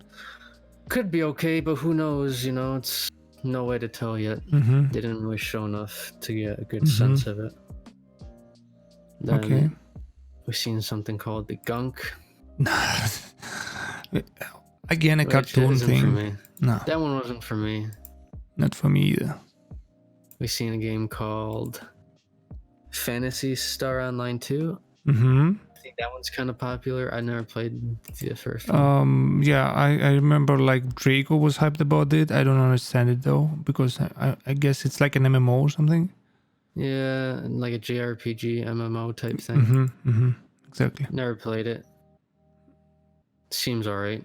Could be okay, but who knows? You know, it's no way to tell yet. They didn't really show enough to get a good sense of it. Then we've seen something called the Gunk. Again, a cartoon thing. For me. No, that one wasn't for me. Not for me either. We've seen a game called Fantasy Star Online 2. I think that one's kind of popular. I never played the first one. Yeah, I remember like Draco was hyped about it. I don't understand it though, because I guess it's like an MMO or something. Yeah, like a JRPG MMO type thing. Exactly. Never played it. Seems alright.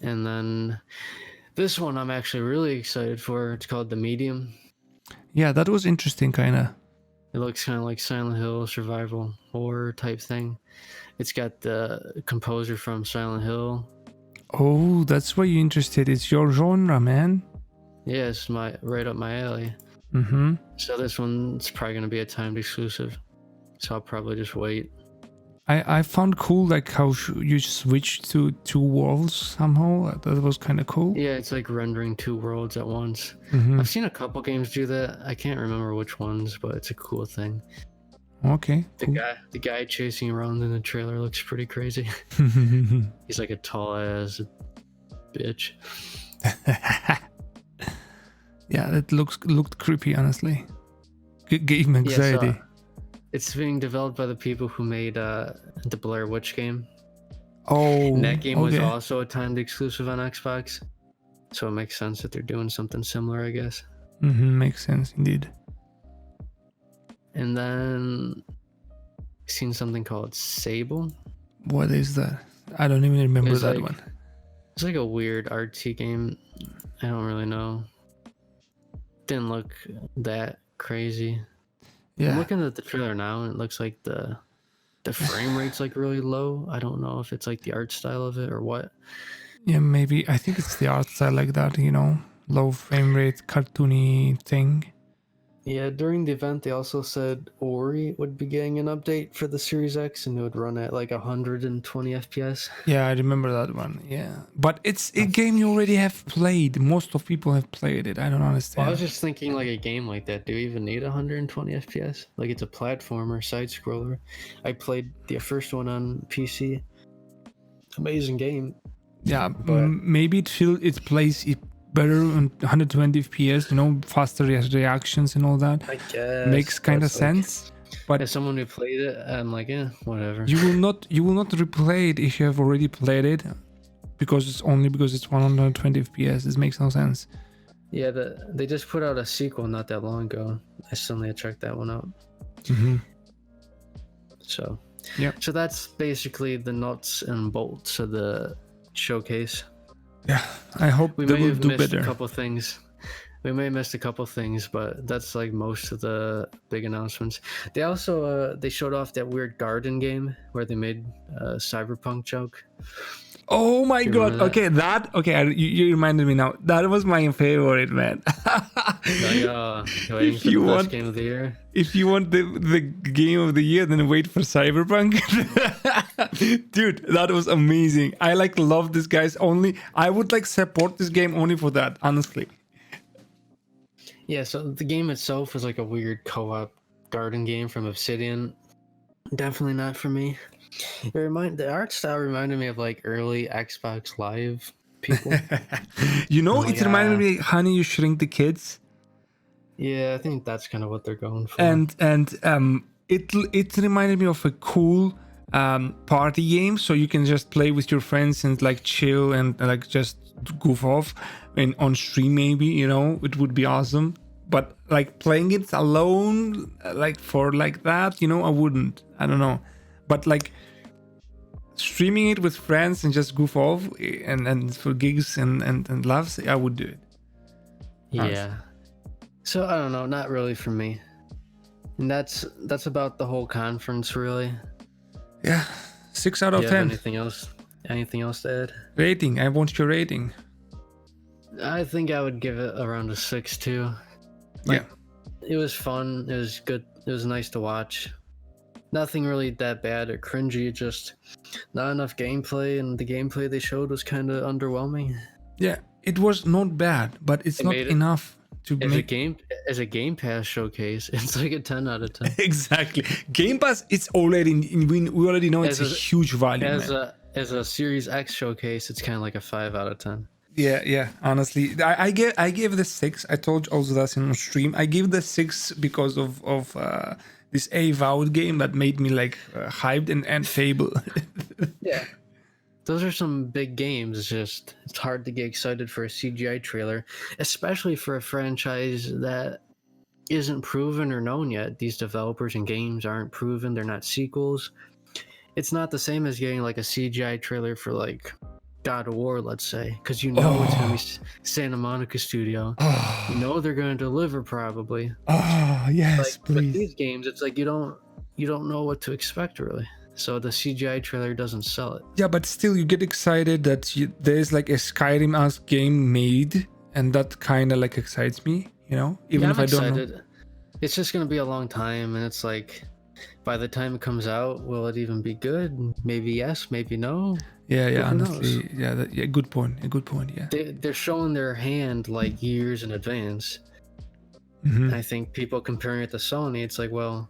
And then this one I'm actually really excited for. It's called The Medium. Yeah, that was interesting, kind of. It looks kind of like Silent Hill survival horror type thing. It's got the composer from Silent Hill. Oh, that's why you're interested. It's your genre, man. Yeah, it's right up my alley. Mm-hmm. So this one's probably gonna be a timed exclusive. So I'll probably just wait. I found cool like how you switch to two worlds somehow. That was kind of cool. Yeah, it's like rendering two worlds at once. Mm-hmm. I've seen a couple games do that. I can't remember which ones, but it's a cool thing. Okay. Cool. The guy chasing around in the trailer looks pretty crazy. He's like a tall ass bitch. Yeah, that looked creepy, honestly. Gave me anxiety. Yeah, so it's being developed by the people who made the Blair Witch game. Oh, And that game was okay. also a timed exclusive on Xbox. So it makes sense that they're doing something similar, I guess. Mm-hmm, makes sense indeed. And then I've seen something called Sable. What is that? I don't even remember It's that like- one. It's like a weird artsy game. I don't really know. Didn't look that crazy. I'm Yeah. looking at the trailer now, and it looks like the frame rate's like really low. I don't know if it's like the art style of it or what. Yeah, maybe. I think it's the art style like that, low frame rate, cartoony thing. Yeah, during the event, they also said Ori would be getting an update for the Series X, and it would run at like 120 FPS. Yeah, I remember that one. Yeah. But it's a game you already have played. Most of people have played it. I don't Well, understand. I was just thinking, like a game like that, do you even need 120 FPS? Like it's a platformer, side scroller. I played the first one on PC. Amazing game. Yeah, but- maybe it plays it better on 120 FPS, faster reactions and all that. I guess Makes kind of that's like- sense. But As someone who played it, I'm like, whatever. you will not replay it if you have already played it, because it's 120 FPS. This makes no sense. Yeah, they just put out a sequel not that long ago. I still need to check that one out. Mm-hmm. So, Yeah. So that's basically the nuts and bolts of the showcase. Yeah, I hope We they may will have do missed better. a couple things. We may have missed a couple things, but that's like most of the big announcements. They also they showed off that weird garden game where they made a cyberpunk joke. Oh my Do you god! remember that? You reminded me now. That was my favorite, man. Like, waiting If for the you best want- game of the year. If you want the game of the year, then wait for Cyberpunk. Dude, that was amazing. I love this guy's only. I would support this game only for that, honestly. Yeah, so the game itself was like a weird co-op garden game from Obsidian. Definitely not for me. The art style reminded me of like early Xbox Live people. Oh, It yeah. reminded me, Honey, You Shrink the Kids. Yeah, I think that's kind of what they're going for. And it reminded me of a cool party game, so you can just play with your friends and chill and just goof off and on stream, maybe it would be awesome. But playing it alone for that, I wouldn't. I don't know. But streaming it with friends and just goof off and for gigs and laughs, I would do it. Yeah. So I don't know, not really for me. And that's about the whole conference, really. Yeah, 6 out Do of you have 10 anything else? Anything else to add? rating. I want your rating. I think I would give it around a 6 too. Yeah. It was fun. It was good. It was nice to watch. Nothing really that bad or cringy. Just not enough gameplay, and the gameplay they showed was kind of underwhelming. Yeah, it was not bad, but it's They not made it- enough to make. As a Game Pass showcase, it's like a 10 out of 10. Exactly. Game Pass, it's already we already know it's a As a- huge value. As Man. a Series X showcase, it's kind of like a 5 out of 10. Yeah. Honestly, I gave the 6. I told you also that in stream. I gave the 6 because of this Avowed game that made me hyped and Fable. Yeah. Those are some big games. It's hard to get excited for a CGI trailer, especially for a franchise that isn't proven or known yet. These developers and games aren't proven. They're not sequels. It's not the same as getting a CGI trailer for God of War, let's say, because it's going to be Santa Monica Studio. They're going to deliver probably. Oh yes, But please. these games, it's you don't know what to expect really. so the CGI trailer doesn't sell it. Yeah, but still, you get excited that there's like a Skyrim-esque game made, and that kind of like excites me, you know? Even Yeah, if I'm I don't know. excited. It's just gonna be a long time, and it's like, by the time it comes out, will it even be good? Maybe yes, maybe no. Yeah, But who knows? honestly, yeah, good point. A good point, yeah. They're showing their hand like years in advance. Mhm. I think people comparing it to Sony, it's like, well,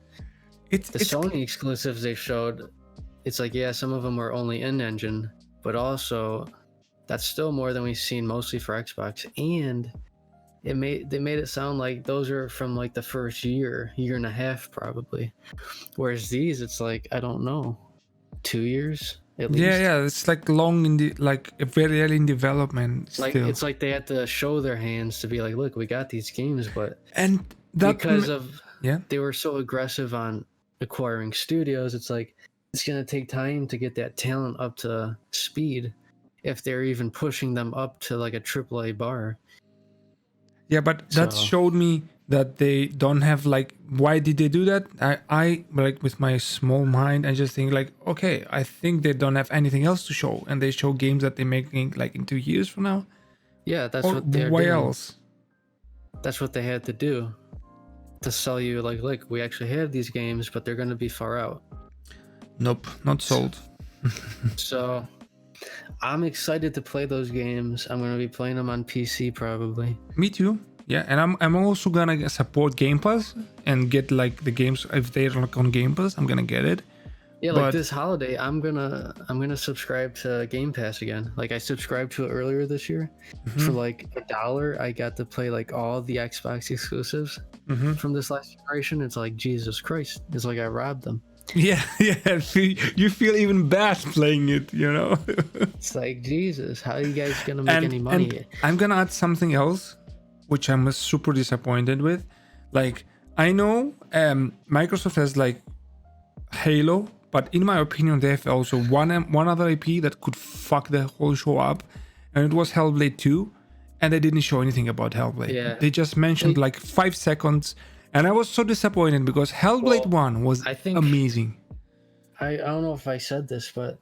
It's the Sony exclusives they showed, it's like, yeah, some of them were only in-engine, but also that's still more than we've seen mostly for Xbox. And they made it sound like those are from like the first year and a half probably. Whereas these, it's like, I don't know, 2 years at least. yeah, it's like long in the like very early in development Like still. it's like they had to show their hands to be like, look, we got these games, but And that because of yeah. they were so aggressive on acquiring studios, it's like it's gonna take time to get that talent up to speed if they're even pushing them up to like a AAA bar. Yeah, but that So- showed me that they don't have like, why did they do that? I like, with my small mind, I just think like, okay, I think they don't have anything else to show, and they show games that they're making like in 2 years from now. Yeah, that's Or what they're why doing. else? That's what they had to do to sell you like, look, we actually have these games, but they're gonna be far out. Nope, not sold. So I'm excited to play those games. I'm gonna be playing them on PC probably. Me too. Yeah, and I'm also gonna support Game Pass and get like the games if they're like on Game Pass. I'm gonna get it. Yeah, like But- this holiday, I'm gonna subscribe to Game Pass again. Like I subscribed to it earlier this year for like $1. I got to play like all the Xbox exclusives from this last generation. It's like Jesus Christ. It's like I robbed them. Yeah, you feel even bad playing it, you know. It's like Jesus. How are you guys gonna make any money? And I'm gonna add something else, which I'm super disappointed with. Like, I know Microsoft has like Halo, but in my opinion, they have also one other IP that could fuck the whole show up, and it was Hellblade 2, and they didn't show anything about Hellblade. Yeah. They just mentioned like 5 seconds, and I was so disappointed because Hellblade 1 was I think- amazing. I don't know if I said this, but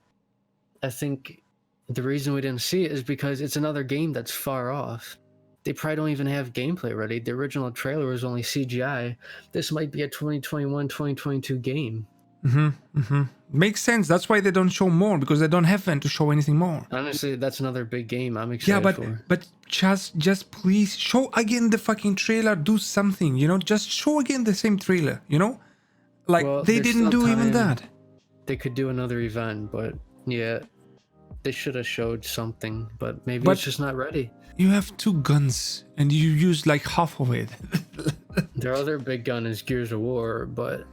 I think the reason we didn't see it is because it's another game that's far off. They probably don't even have gameplay ready. The original trailer was only CGI. This might be a 2021, 2022 game. Makes sense. That's why they don't show more, because they don't have them to show anything more. Honestly, that's another big game I'm Yeah, excited for. but just please show again the fucking trailer. Do something, you know. Just show again the same trailer, you know. Like Well, they there's didn't still do even time. that. They could do another event, but yeah, they should have showed something, but maybe But- it's just not ready. You have 2 guns and you use like half of it. Their other big gun is Gears of War, but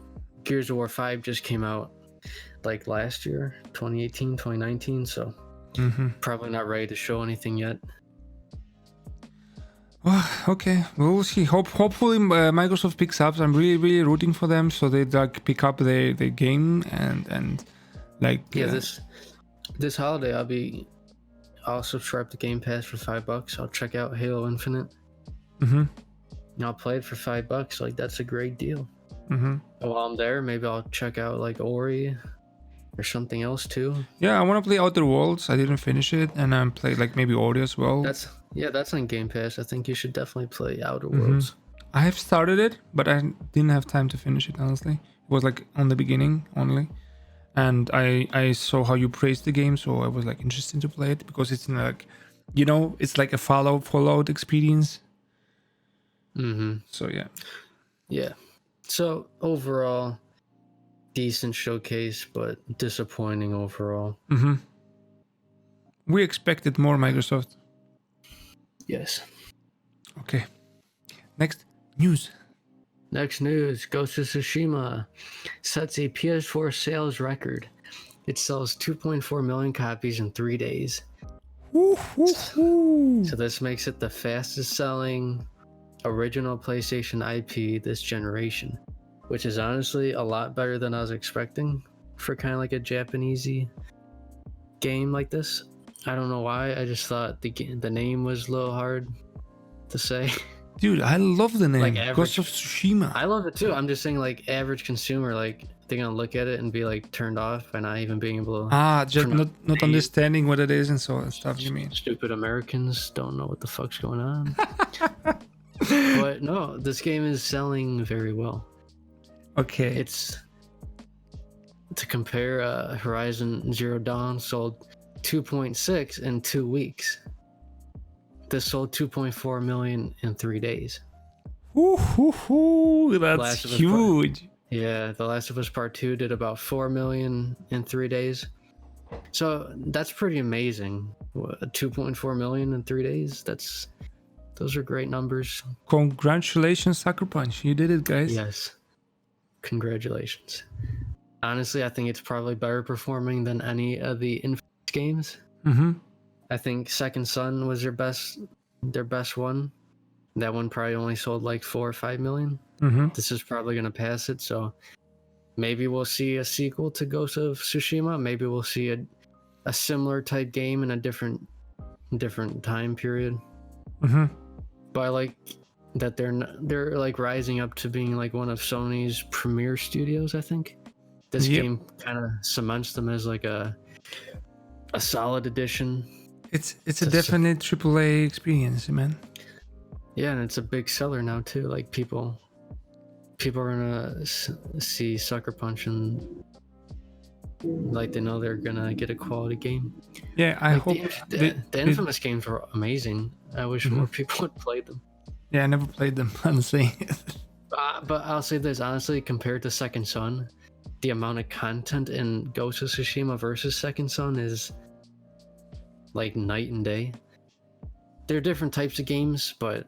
Gears of War 5 just came out like last year, 2018, 2019, so probably not ready to show anything yet. Okay, well, we'll see. Hopefully Microsoft picks up. I'm really rooting for them, so they like pick up the game and like Yeah, this holiday I'll subscribe to Game Pass for $5. I'll check out Halo Infinite. And I'll play it for $5. Like that's a great deal. And while I'm there, maybe I'll check out like Ori or something else too. Yeah, I want to play Outer Worlds. I didn't finish it, and I'm playing like maybe Ori as well. That's on Game Pass. I think you should definitely play Outer Worlds. I have started it, but I didn't have time to finish it, honestly. It was like on the beginning only. And I saw how you praised the game, so I was like interested to play it, because it's like, you know, it's like a Fallout experience. So yeah. Yeah. So overall, decent showcase, but disappointing overall. We expected more Microsoft. Yes. Okay. Next news. Next news, Ghost of Tsushima sets a PS4 sales record. It sells 2.4 million copies in 3 days. So this makes it the fastest selling original PlayStation IP this generation, which is honestly a lot better than I was expecting for kind of like a Japanesey game like this. I don't know why. I just thought the name was a little hard to say. Dude, I love the name. Like Ghost of Tsushima. I love it too. I'm just saying, like, average consumer, like, they're gonna look at it and be like turned off by not even being able to Just pronounce not the understanding what it is and so and stuff. You mean? stupid Americans don't know what the fuck's going on. But no, this game is selling very well. Okay. It's to compare. Horizon Zero Dawn sold 2.6 in 2 weeks. This sold 2.4 million in 3 days. That's Last of Us huge. Yeah, The Last of Us Part 2 did about 4 million in 3 days. So that's pretty amazing. 2.4 million in 3 days. Those are great numbers. Congratulations, Sucker Punch. You did it, guys. Yes. Congratulations. Honestly, I think it's probably better performing than any of the Infamous games. Mm-hmm. I think Second Son was their best one. That one probably only sold like 4 or 5 million. Mm-hmm. This is probably going to pass it, so maybe we'll see a sequel to Ghost of Tsushima. Maybe we'll see a similar type game in a different time period. Mm-hmm. But I like that they're like rising up to being like one of Sony's premier studios. I think this game kind of cements them as like a solid addition. It's a definite AAA experience, man. Yeah, and it's a big seller now too. Like people are gonna see Sucker Punch and like they know they're gonna get a quality game. Yeah, I hope the Infamous games were amazing. I wish more people would play them. Yeah, I never played them, honestly. But I'll say this honestly, compared to Second Son, the amount of content in Ghost of Tsushima versus Second Son is like night and day. They're different types of games, but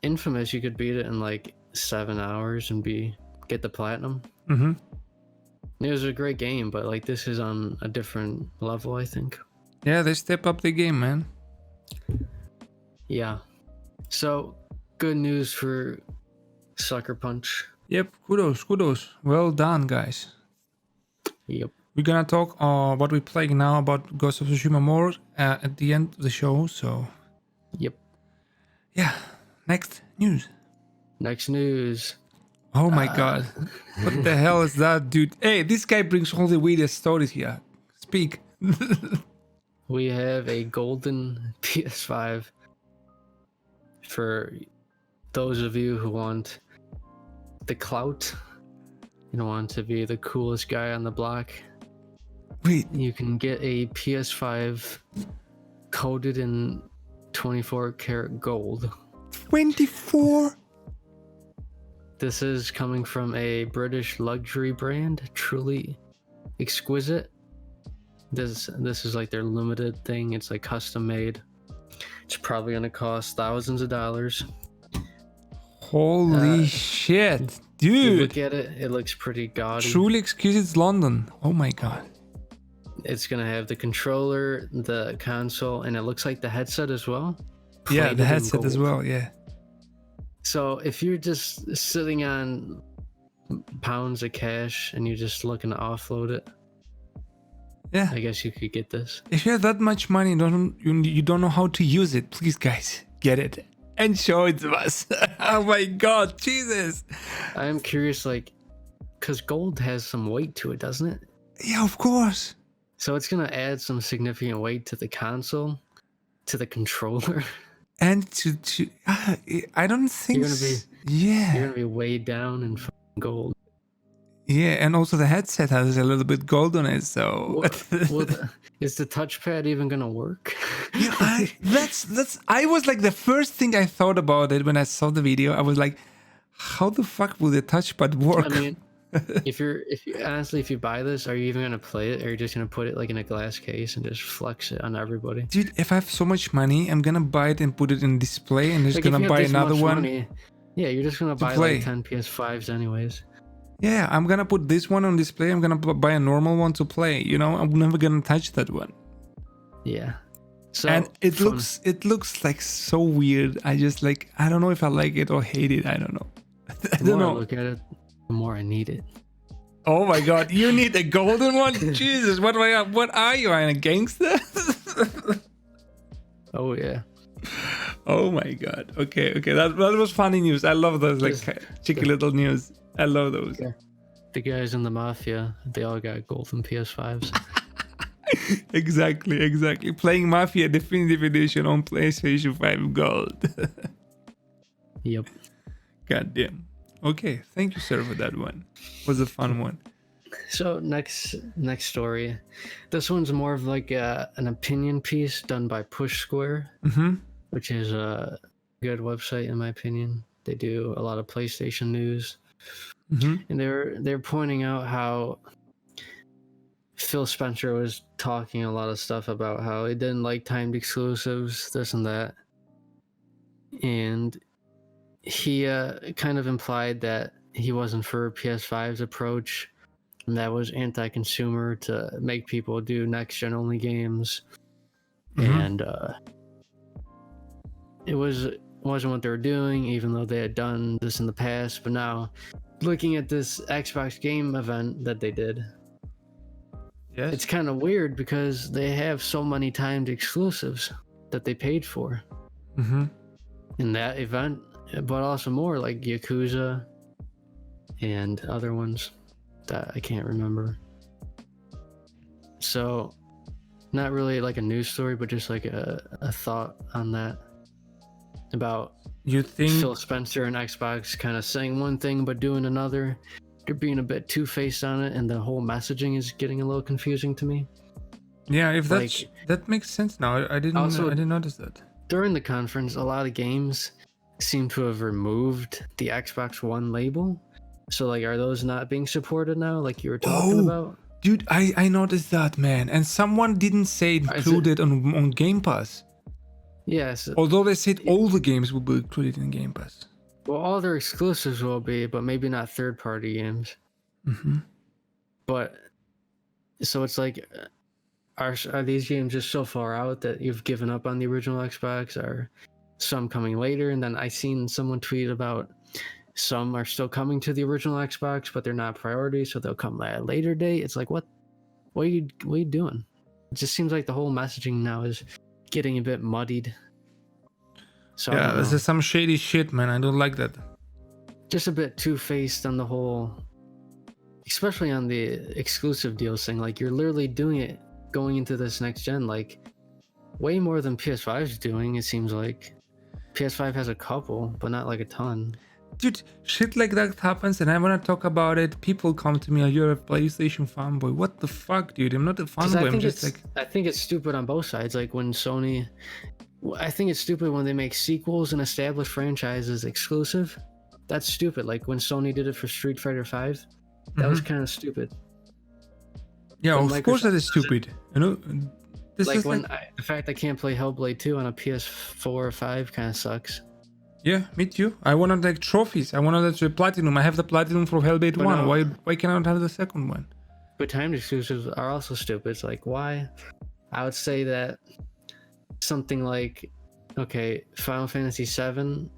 Infamous, you could beat it in like 7 hours and get the platinum. Mm-hmm. It was a great game, but like this is on a different level, I think. Yeah, they step up the game, man. Yeah. So, good news for Sucker Punch. Yep, kudos. Well done, guys. Yep. We're gonna talk what we're playing now about Ghost of Tsushima more at the end of the show, so... Yep. Yeah, next news. Oh my god. What the hell is that, dude? Hey, this guy brings all the weirdest stories here. Speak. We have a golden PS5 for those of you who want the clout. You don't want to be the coolest guy on the block. Wait. You can get a PS5 coated in 24 karat gold. 24? This is coming from a British luxury brand, truly exquisite. This is like their limited thing. It's like custom made. It's probably gonna cost thousands of dollars. Holy shit, You dude. look at it, it looks pretty gaudy. Truly exquisite London. Oh my god. It's gonna have the controller, the console, and it looks like the headset as well. Yeah, Plated the in headset as gold. well, yeah. So if you're just sitting on pounds of cash and you're just looking to offload it, Yeah. I guess you could get this. If you have that much money and you don't know how to use it, please guys, get it and show it to us. Oh my god, Jesus. I am curious, like, because gold has some weight to it, doesn't it? Yeah, of course. So it's gonna add some significant weight to the console, to the controller. And I don't think... You're gonna be weighed down in fucking gold. Yeah, and also the headset has a little bit gold on it, so... Is the touchpad even gonna work? Yeah, I was like, the first thing I thought about it when I saw the video, I was like, how the fuck will the touchpad work? I mean, if you buy this, are you even gonna play it, or are you just gonna put it like in a glass case and just flex it on everybody? Dude, if I have so much money, I'm gonna buy it and put it in display and just Like, gonna if you have buy this another much one. money, yeah, you're just gonna buy play. like 10 PS5s anyways. Yeah, I'm gonna put this one on display. I'm gonna buy a normal one to play. You know, I'm never gonna touch that one. Yeah. So And it looks like so weird. I don't know if I like it or hate it. I don't know. I the don't more I know. look at it, the more I need it. Oh my god, you need a golden one? Jesus, what are you? I'm a gangster? Oh yeah. Oh my god. Okay, that was funny news. I love those like cheeky little news. I love those. the guys in the Mafia, they all got golden PS5s. Exactly. Playing Mafia Definitive Edition on PlayStation 5 Gold. Yep. God damn. Okay, thank you, sir, for that one. Was a fun one. So next story. This one's more of like an opinion piece done by Push Square, which is a good website in my opinion. They do a lot of PlayStation news. And they're pointing out how Phil Spencer was talking a lot of stuff about how he didn't like timed exclusives, this and that. And he kind of implied that he wasn't for PS5's approach, and that was anti-consumer to make people do next-gen only games. And it wasn't what they were doing, even though they had done this in the past. But now, looking at this Xbox game event that they did, it's kind of weird because they have so many timed exclusives that they paid for in that event, but also more like Yakuza and other ones that I can't remember. So, not really like a news story, but just like a thought on that about you think Phil Spencer and Xbox kind of saying one thing but doing another. They're being a bit two-faced on it, and the whole messaging is getting a little confusing to me. Yeah, if that makes sense now. I didn't notice that. During the conference, a lot of games seem to have removed the Xbox One label. So, like, are those not being supported now, like you were talking about? Dude, I noticed that, man. And someone didn't say included on Game Pass. Yes. Although they said all the games will be included in Game Pass. Well, all their exclusives will be, but maybe not third-party games. But, so it's like, are these games just so far out that you've given up on the original Xbox? Are some coming later? And then I seen someone tweet about some are still coming to the original Xbox, but they're not priority, so they'll come at a later date. It's like, what are you doing? It just seems like the whole messaging now is getting a bit muddied. So yeah, this is some shady shit, man. I don't like that. Just a bit two-faced on the whole, especially on the exclusive deals thing. Like, you're literally doing it going into this next gen, like way more than PS5 is doing. It seems like PS5 has a couple, but not like a ton. Dude, shit like that happens, and I want to talk about it. People come to me, you're a PlayStation fanboy. What the fuck, dude? I'm not a fanboy. I'm just like, I think it's stupid on both sides. Like when Sony, I think it's stupid when they make sequels and established franchises exclusive. That's stupid. Like when Sony did it for Street Fighter 5, that was kind of stupid. Yeah, of course that is stupid. You know, this like is when the fact I can't play Hellblade 2 on a PS4 or 5 kind of sucks. Yeah, me too. I wanted like trophies. I wanted the platinum. I have the platinum for Hellblade 1. No. Why cannot I have the second one? But timed exclusives are also stupid. It's like, why? I would say that something like, okay, Final Fantasy 7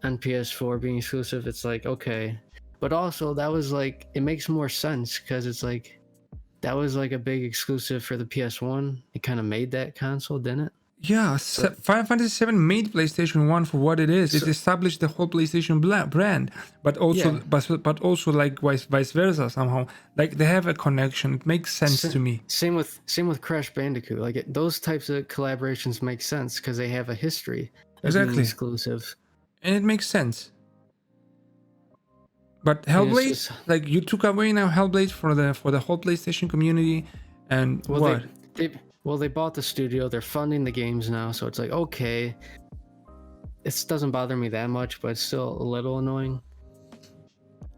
on PS4 being exclusive, it's like, okay. But also, that was like, it makes more sense because it's like, that was like a big exclusive for the PS1. It kind of made that console, didn't it? Yeah, Final Fantasy VII made PlayStation 1 for what it is. It established the whole PlayStation brand, but also, but also like vice versa somehow. Like they have a connection. It makes sense to me. Same with Crash Bandicoot. Like those types of collaborations make sense because they have a history of being exclusive, and it makes sense. But Hellblade, like you took away now Hellblade for the whole PlayStation community, and what? They bought the studio. They're funding the games now, so it's like, okay, it doesn't bother me that much, but it's still a little annoying.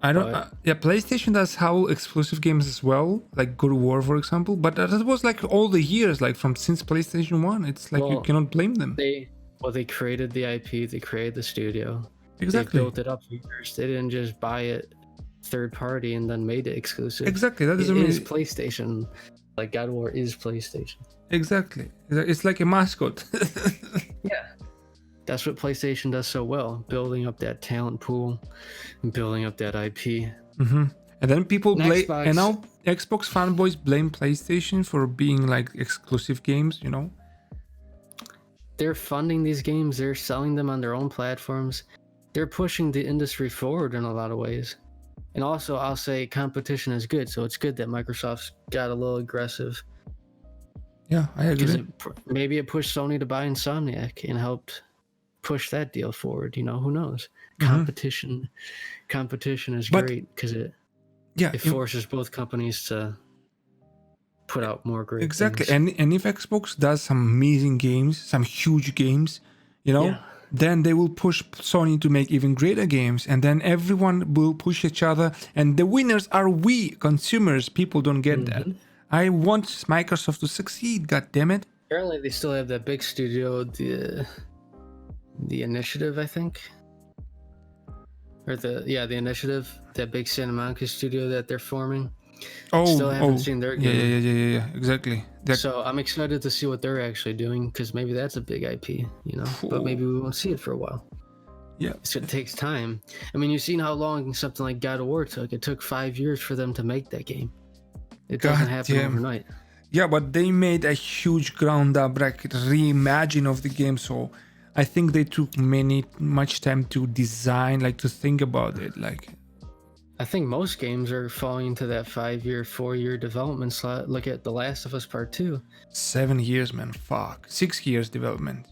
I don't. PlayStation does how exclusive games as well, like God of War, for example. But that was like all the years, like since PlayStation 1. It's like you cannot blame them. They created the IP. They created the studio. Exactly. They built it up for years. They didn't just buy it third party and then made it exclusive. Exactly. That is PlayStation. Like God of War is PlayStation. Exactly. It's like a mascot. Yeah. That's what PlayStation does so well, building up that talent pool and building up that IP. And then people blame, and now Xbox fanboys blame PlayStation for being like exclusive games, you know? They're funding these games, they're selling them on their own platforms. They're pushing the industry forward in a lot of ways. And also, I'll say competition is good, so it's good that Microsoft's got a little aggressive. Yeah, I agree. Maybe it pushed Sony to buy Insomniac and helped push that deal forward. Who knows? Competition is great because it forces both companies to put out more great things. And if Xbox does some amazing games, some huge games, then they will push Sony to make even greater games, and then everyone will push each other, and the winners are we consumers. People don't get that. I want Microsoft to succeed, god damn it. Apparently they still have that big studio, the Initiative, I think. Or the Initiative, that big Santa Monica studio that they're forming. Still haven't seen their game. Yeah, exactly. So I'm excited to see what they're actually doing, because maybe that's a big IP, but maybe we won't see it for a while. Yeah. So it takes time. I mean, you've seen how long something like God of War took. It took 5 years for them to make that game. It doesn't happen overnight. Yeah, but they made a huge ground up reimagine of the game, so I think they took much time to design, to think about it. I think most games are falling into that 5-year, 4-year development slot. Look at The Last of Us Part 2. 7 years, man. Fuck. 6 years development.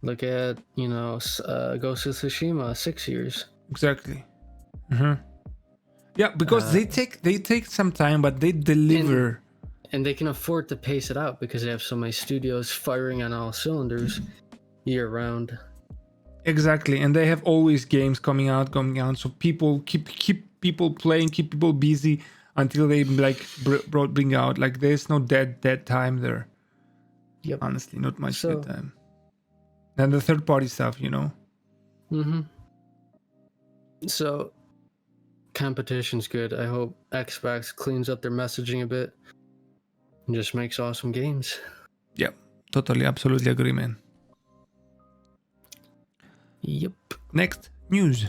Look at, Ghost of Tsushima, 6 years. Exactly. Yeah, because they take some time, but they deliver. And they can afford to pace it out because they have so many studios firing on all cylinders year round. Exactly, and they have always games coming out, so people keep people playing, keep people busy until they bring out. There's no dead time there. Yep. Honestly, not much dead time. Then the third party stuff, So competition's good. I hope Xbox cleans up their messaging a bit and just makes awesome games. Yep, totally, absolutely agree, man. Yep. Next news.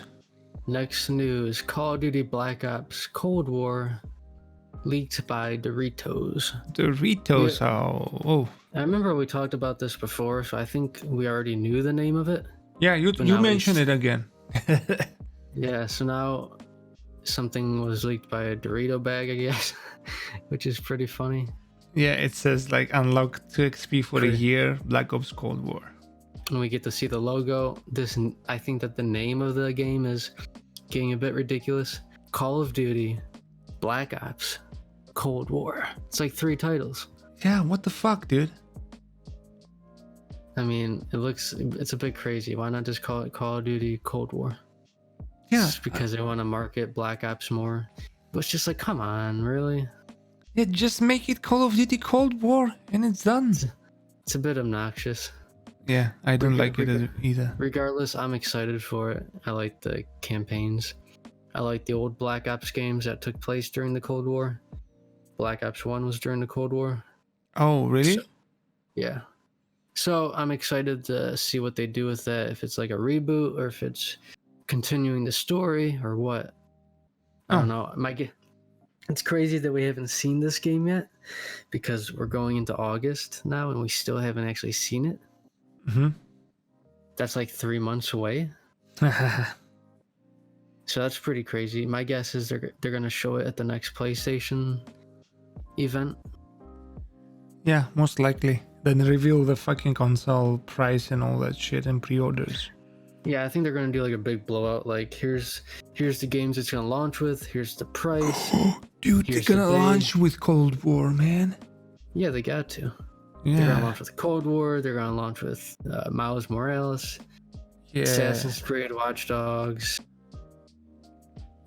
Call of Duty Black Ops Cold War leaked by Doritos. I remember we talked about this before, so I think we already knew the name of it. Yeah, you mentioned it again. Yeah, so now something was leaked by a Dorito bag, I guess, which is pretty funny. Yeah, it says unlock 2 XP for a year, Black Ops Cold War. And we get to see the logo. I think that the name of the game is getting a bit ridiculous. Call of Duty, Black Ops, Cold War. It's 3 titles. Yeah, what the fuck, dude? I mean, it's a bit crazy. Why not just call it Call of Duty Cold War? Yeah. Just because they want to market Black Ops more. But it's just come on, really? Yeah, just make it Call of Duty Cold War and it's done. It's a bit obnoxious. Yeah, I don't like it either. Regardless, I'm excited for it. I like the campaigns. I like the old Black Ops games that took place during the Cold War. Black Ops 1 was during the Cold War. Oh, really? Yeah. So I'm excited to see what they do with that. If it's a reboot or if it's continuing the story or what. I don't know. It's crazy that we haven't seen this game yet because we're going into August now and we still haven't actually seen it. That's 3 months away. So that's pretty crazy. My guess is they're going to show it at the next PlayStation event. Yeah, most likely. Then reveal the fucking console price and all that shit and pre-orders. Yeah, I think they're going to do a big blowout. Here's the games it's going to launch with. Here's the price. Dude, they're going to launch with Cold War, man. Yeah, they got to. Yeah. They're going to launch with Cold War. They're going to launch with Miles Morales. Yeah. Assassin's Creed, Watch Dogs.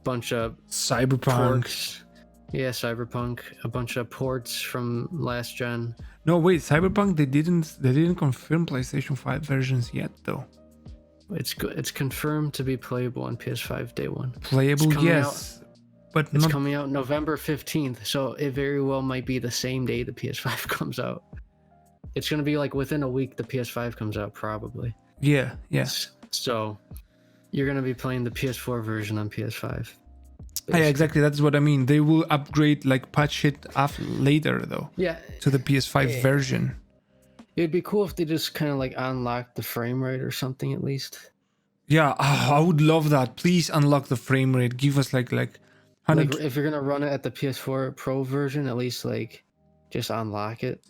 Bunch of Cyberpunk. Ports. Yeah, Cyberpunk. A bunch of ports from last gen. No, wait, Cyberpunk, they didn't confirm PlayStation 5 versions yet, though. It's confirmed to be playable on PS5 day one. Playable, yes. But it's coming out November 15th, so it very well might be the same day the PS5 comes out. It's going to be within a week the PS5 comes out, probably. Yeah, yes. So you're going to be playing the PS4 version on PS5. Yeah, exactly. That's what I mean. They will upgrade, patch it up later, though. Yeah. To the PS5 version. It'd be cool if they just kind of unlock the frame rate or something at least. Yeah, I would love that. Please unlock the frame rate. Give us like 100. Like if you're gonna run it at the PS4 Pro version, at least like just unlock it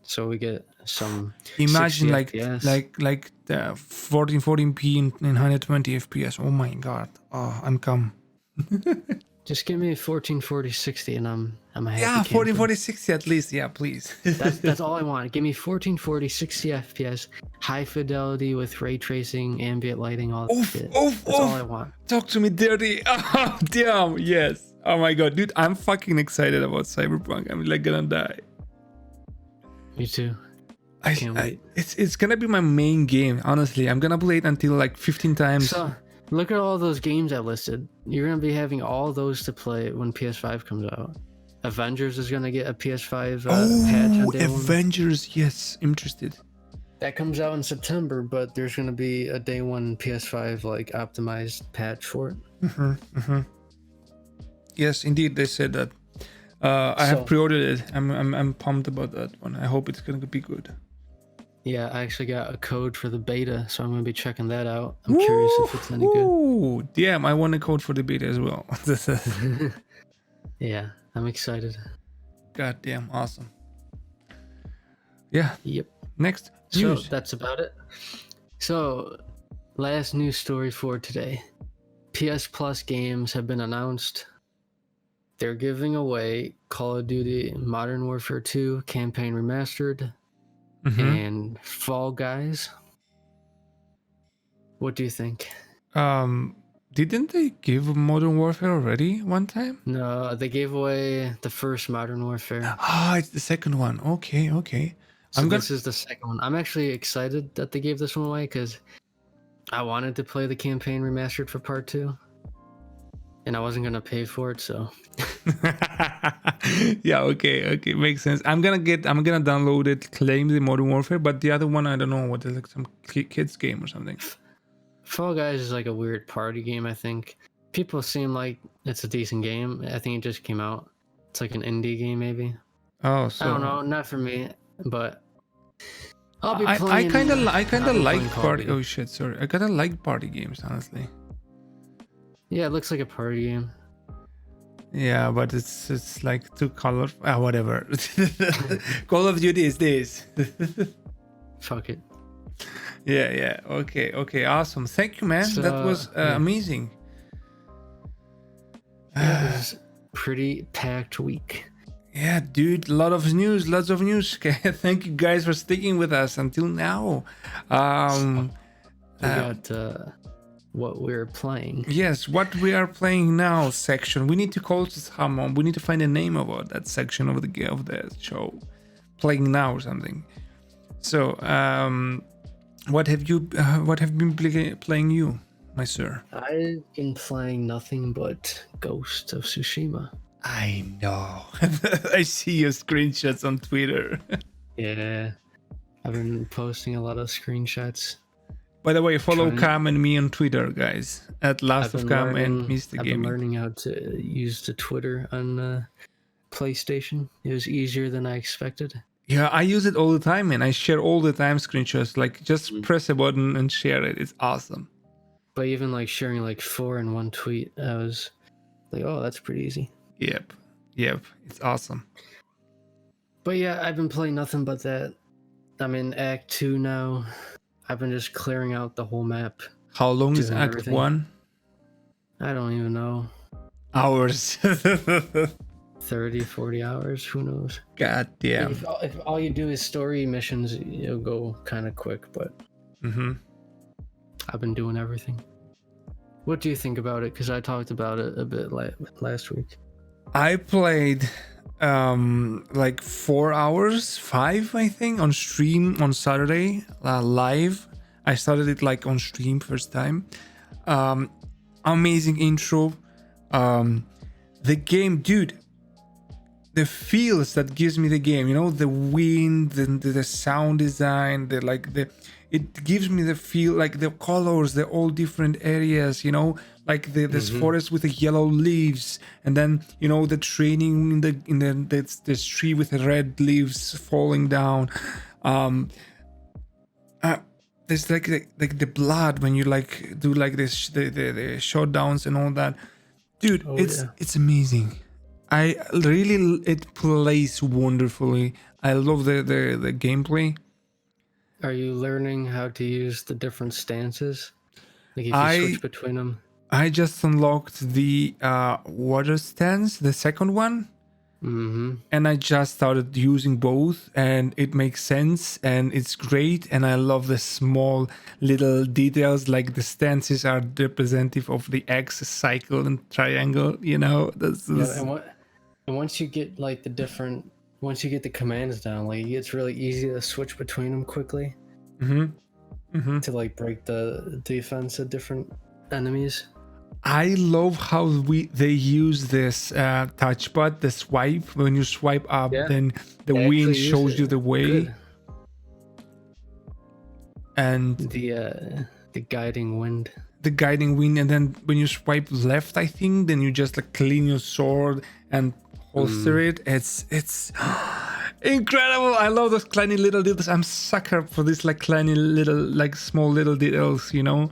so we get some Imagine 60 FPS. like 1440p in 120 FPS. Oh my god. Oh, I'm come. Just give me 1440 60 and I'm a happy Yeah, camper. 1440 60 at least. Yeah, please. That's all I want. Give me 1440 60 FPS, high fidelity with ray tracing, ambient lighting, all that Oof, shit. oof, That's all oof. I want. Talk to me dirty. Oh, damn. Yes. Oh my god, dude, I'm fucking excited about Cyberpunk. I'm like gonna die. Me too. Can't wait. It's gonna be my main game. Honestly, I'm gonna play it until like 15 times. So look at all those games I listed. You're gonna be having all those to play when PS5 comes out. Avengers is gonna get a PS5 patch on day one. Avengers. Yes, interested. That comes out in September, but there's gonna be a day one PS5 like optimized patch for it. Yes, indeed, they said that. I have pre-ordered it. I'm pumped about that one. I hope it's gonna be good. Yeah, I actually got a code for the beta, so I'm gonna be checking that out. I'm curious if it's any good. Ooh, damn! I want a code for the beta as well. Yeah, I'm excited. God damn, awesome. Yeah. Yep. Next So news. that's about it. So, last news story for today. PS Plus games have been announced. They're giving away Call of Duty Modern Warfare 2 Campaign Remastered and Fall Guys. What do you think? Didn't they give Modern Warfare already one time? No, they gave away the first Modern Warfare. Ah, it's the second one. Okay. So this is the second one. I'm actually excited that they gave this one away because I wanted to play the campaign remastered for part 2. And I wasn't gonna pay for it, so yeah, okay, makes sense. I'm gonna download it, claim the Modern Warfare, but the other one I don't know what is, like some kids game or something. Fall Guys is like a weird party game. I think people seem like it's a decent game. I think it just came out. It's like an indie game, maybe. Oh, so I don't know, not for me, but I'll be I playing. kind of like Call of party. Duty. Oh shit, sorry. I kind of like party games, honestly. Yeah, it looks like a party game. Yeah, but it's like too colorful. Whatever. Call of Duty is this. Fuck it. Yeah. Okay. Awesome. Thank you, man. So, that was amazing. Yeah, it was a pretty packed week. Yeah, dude. Lots of news. Thank you guys for sticking with us until now. We got what we're playing. Yes, what we are playing now section. We need to call someone. We need to find a name about that section of the show. Playing now or something. So, what have you been playing, you, my sir? I've been playing nothing but Ghost of Tsushima. I know. I see your screenshots on Twitter. Yeah, I've been posting a lot of screenshots. By the way, follow Cam and me on Twitter, guys. At Last of Cam and Mr. Gaming. I've been learning how to use the Twitter on PlayStation. It was easier than I expected. Yeah, I use it all the time, man. I share all the time screenshots. Like, just press a button and share it. It's awesome. But even like sharing like 4 in one tweet, I was like, oh, that's pretty easy. Yep. It's awesome. But yeah, I've been playing nothing but that. I'm in Act 2 now. I've been just clearing out the whole map. How long is doing Act everything. 1? I don't even know. Hours. 30, 40 hours, who knows? God damn. If all you do is story missions, it'll go kind of quick, but I've been doing everything. What do you think about it? Because I talked about it a bit last week. I played like 4 hours, 5 I think, on stream on Saturday, live. I started it like on stream first time. Amazing intro. The game, dude, the feels that gives me the game, you know, the wind, the sound design, it gives me the feel, like the colors, the all different areas, you know, like this forest with the yellow leaves, and then, you know, the training in the tree with the red leaves falling down. there's like the blood when you like do like this the showdowns and all that, dude. Oh, yeah. It's amazing. I really, it plays wonderfully. I love the gameplay. Are you learning how to use the different stances? Like if you I switch between them? I just unlocked the water stance, the second one, Mm-hmm. and I just started using both, and it makes sense and it's great. And I love the small little details, like the stances are representative of the X, cycle, and triangle. You know, Yeah, and once you get like once you get the commands down, like it's really easy to switch between them quickly to like break the defense of different enemies. I love how they use this touchpad, the swipe. When you swipe up, Yeah, then the they wind actually use shows you it the way. good. And The guiding wind. the guiding wind, and then when you swipe left, I think, then you just like clean your sword and holster it. It's incredible. I love those tiny little details. I'm sucker for this like tiny little like small little details, you know.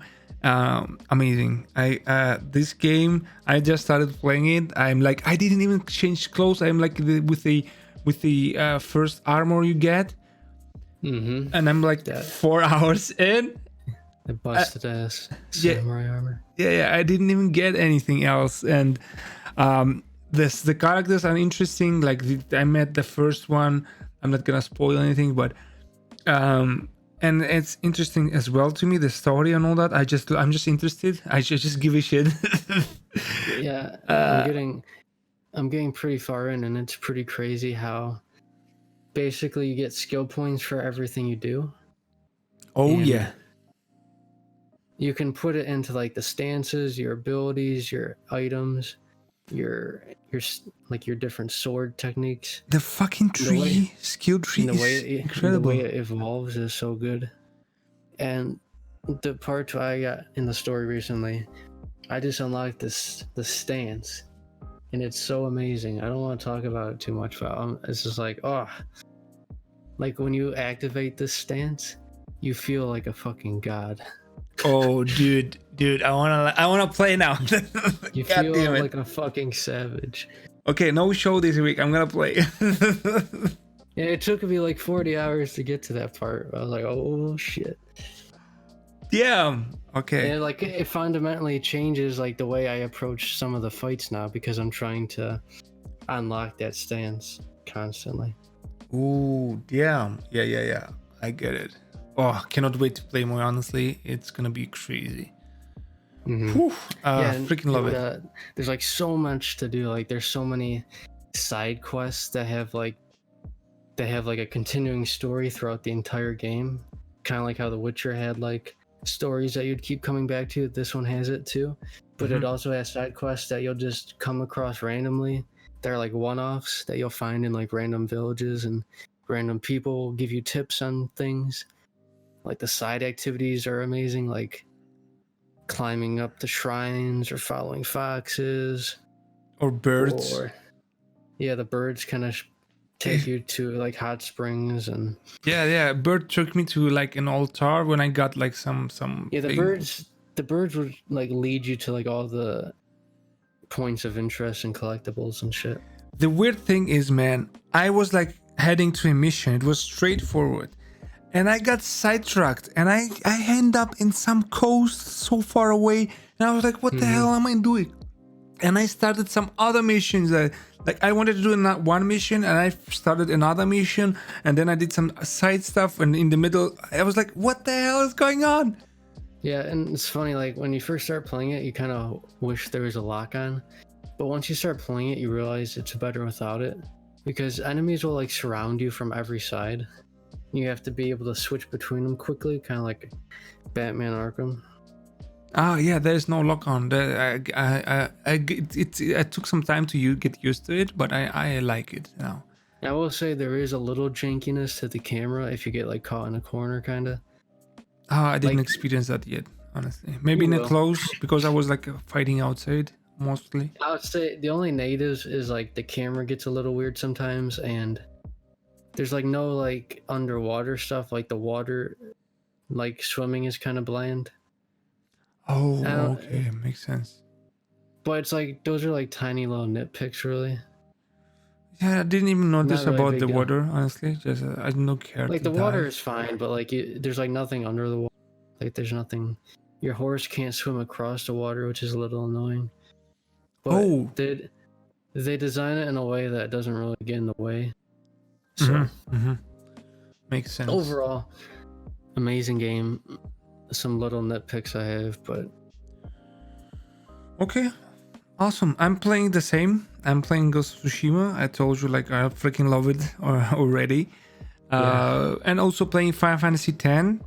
Amazing. I this game, I just started playing it. I'm like, I didn't even change clothes. I'm like with the first armor you get, and I'm like 4 hours in. The busted ass yeah. samurai armor. Yeah, I didn't even get anything else. And the characters are interesting. Like I met the first one. I'm not gonna spoil anything, but and it's interesting as well to me, the story and all that. I'm just interested. I just give a shit. Yeah, I'm getting pretty far in, and it's pretty crazy how basically you get skill points for everything you do. Oh And yeah. you can put it into like the stances, your abilities, your items, your like your different sword techniques. The fucking tree, skill tree is incredible. The way it evolves is so good. And the part I got in the story recently, I just unlocked the stance, and it's so amazing. I don't want to talk about it too much, but it's just like, oh, like when you activate this stance, you feel like a fucking god. Oh, dude, I wanna play now. You God feel damn it. like a fucking savage. Okay, no show this week. I'm gonna play. Yeah, it took me like 40 hours to get to that part. I was like, oh shit. Yeah. Okay. And like it fundamentally changes like the way I approach some of the fights now, because I'm trying to unlock that stance constantly. Ooh, damn. Yeah. I get it. Oh, cannot wait to play more. Honestly, it's gonna be crazy. Whew, freaking love it. There's like so much to do. Like there's so many side quests that have like a continuing story throughout the entire game, kind of like how The Witcher had like stories that you'd keep coming back to. This one has it too, but it also has side quests that you'll just come across randomly. They're like one-offs that you'll find in like random villages, and random people will give you tips on things. Like the side activities are amazing, like climbing up the shrines or following foxes or birds. Or the birds kind of take you to like hot springs. And yeah, bird took me to like an altar when I got like some the birds would like lead you to like all the points of interest and collectibles and shit. The weird thing is, man, I was like heading to a mission. It was straightforward, and I got sidetracked, and I end up in some coast so far away, and I was like, what the hell am I doing? And I started some other missions that like I wanted to do one mission, and I started another mission, and then I did some side stuff, and in the middle I was like, what the hell is going on? Yeah, and it's funny, like when you first start playing it, you kind of wish there was a lock on, but once you start playing it, you realize it's better without it, because enemies will like surround you from every side. You have to be able to switch between them quickly, kind of like Batman Arkham. Ah, yeah, there's no lock on. It took some time to get used to it, but I like it now. I will say there is a little jankiness to the camera if you get like caught in a corner, kind of. I didn't experience that yet, honestly. Maybe in a close, because I was like fighting outside mostly. I would say the only negatives is like the camera gets a little weird sometimes, and there's like no like underwater stuff. Like the water Like swimming is kind of bland. Oh, I don't, okay, makes sense. but it's like those are like tiny little nitpicks, really. Yeah, I didn't even notice Not really a about big the deal. water, honestly. Just I don't care Like to the water dive. is fine, but like there's like nothing under the water. Like there's nothing. Your horse can't swim across the water, which is a little annoying. But Oh, they design it in a way that doesn't really get in the way. So mm-hmm. Makes sense. overall, amazing game. Some little nitpicks I have, but Okay, awesome. I'm playing the same. I'm playing Ghost of Tsushima. I told you, like, I freaking love it already. yeah. And also playing Final Fantasy X.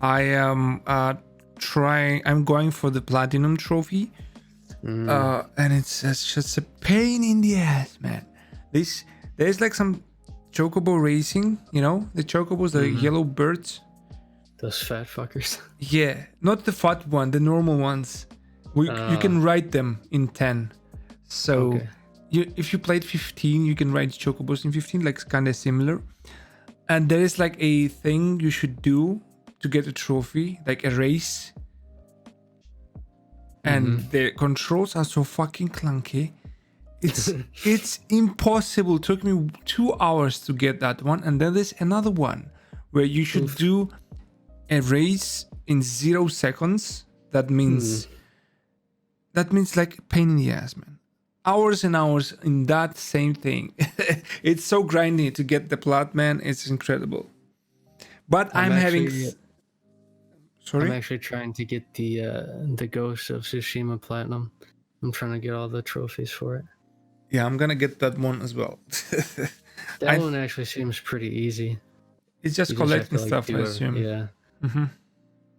I am I'm going for the Platinum trophy. And it's just a pain in the ass, man. There's like some chocobo racing, you know, the chocobos, the yellow birds. Those fat fuckers. Yeah, not the fat one, the normal ones. You can ride them in 10. So Okay. if you played 15, you can ride chocobos in 15, like kind of similar. And there is like a thing you should do to get a trophy, like a race. And the controls are so fucking clunky. It's impossible. It took me 2 hours to get that one. And then there's another one where you should do a race in 0 seconds. That means like a pain in the ass, man. Hours and hours in that same thing. It's so grindy to get the plat, man. It's incredible. But I'm having. Sorry? I'm actually trying to get the Ghost of Tsushima Platinum. I'm trying to get all the trophies for it. Yeah, I'm gonna get that one as well. That one actually seems pretty easy. It's just collecting stuff, I assume. Yeah.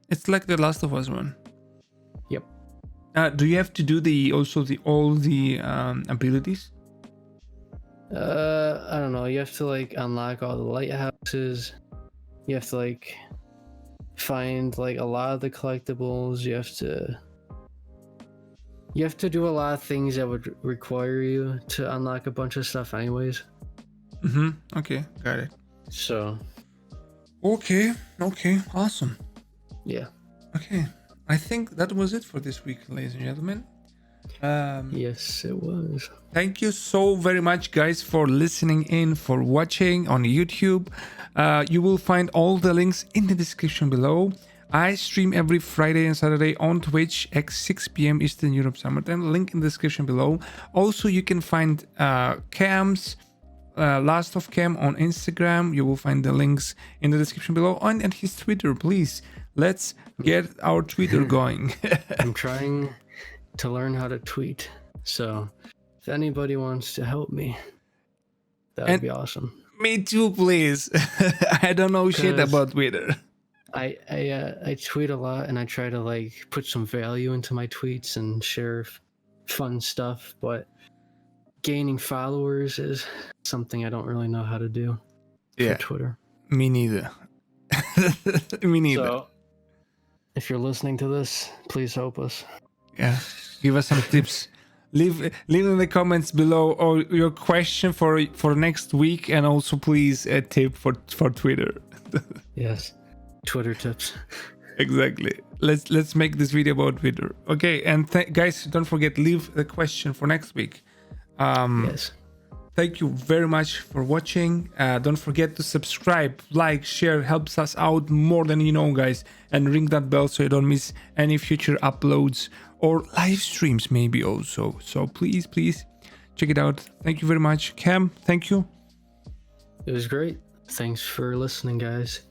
It's like the Last of Us one. Yep. Do you have to do all the abilities? I don't know. You have to like unlock all the lighthouses. You have to like find like a lot of the collectibles. You have to do a lot of things that would require you to unlock a bunch of stuff anyways. Okay, got it. So Okay, awesome. yeah. Okay, I think that was it for this week, ladies and gentlemen. Yes, it was. Thank you so very much, guys, for listening in, for watching on YouTube. You will find all the links in the description below. I stream every Friday and Saturday on Twitch at 6 p.m. Eastern Europe Summer Time. Link in the description below. Also, you can find Cam's Last of Cam on Instagram. You will find the links in the description below. And his Twitter, please. Let's get our Twitter going. I'm trying to learn how to tweet. So if anybody wants to help me, that would be awesome. Me too, please. I don't know shit about Twitter. I tweet a lot and I try to like put some value into my tweets and share fun stuff, but gaining followers is something I don't really know how to do for Twitter. Me neither. Me neither. So if you're listening to this, please help us. Yeah, give us some tips. Leave in the comments below or your question for next week, and also please a tip for Twitter. Yes, Twitter tips. Exactly. Let's make this video about Twitter. Okay, and guys, don't forget, leave the question for next week. Yes. Thank you very much for watching. Don't forget to subscribe, like, share. Helps us out more than you know, guys. And ring that bell so you don't miss any future uploads or live streams maybe also. So please check it out. Thank you very much. Cam, thank you. It was great. Thanks for listening, guys.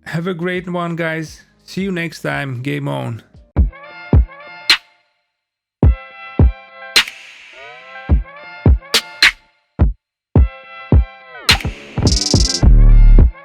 Have a great one, guys. See you next time. Game on.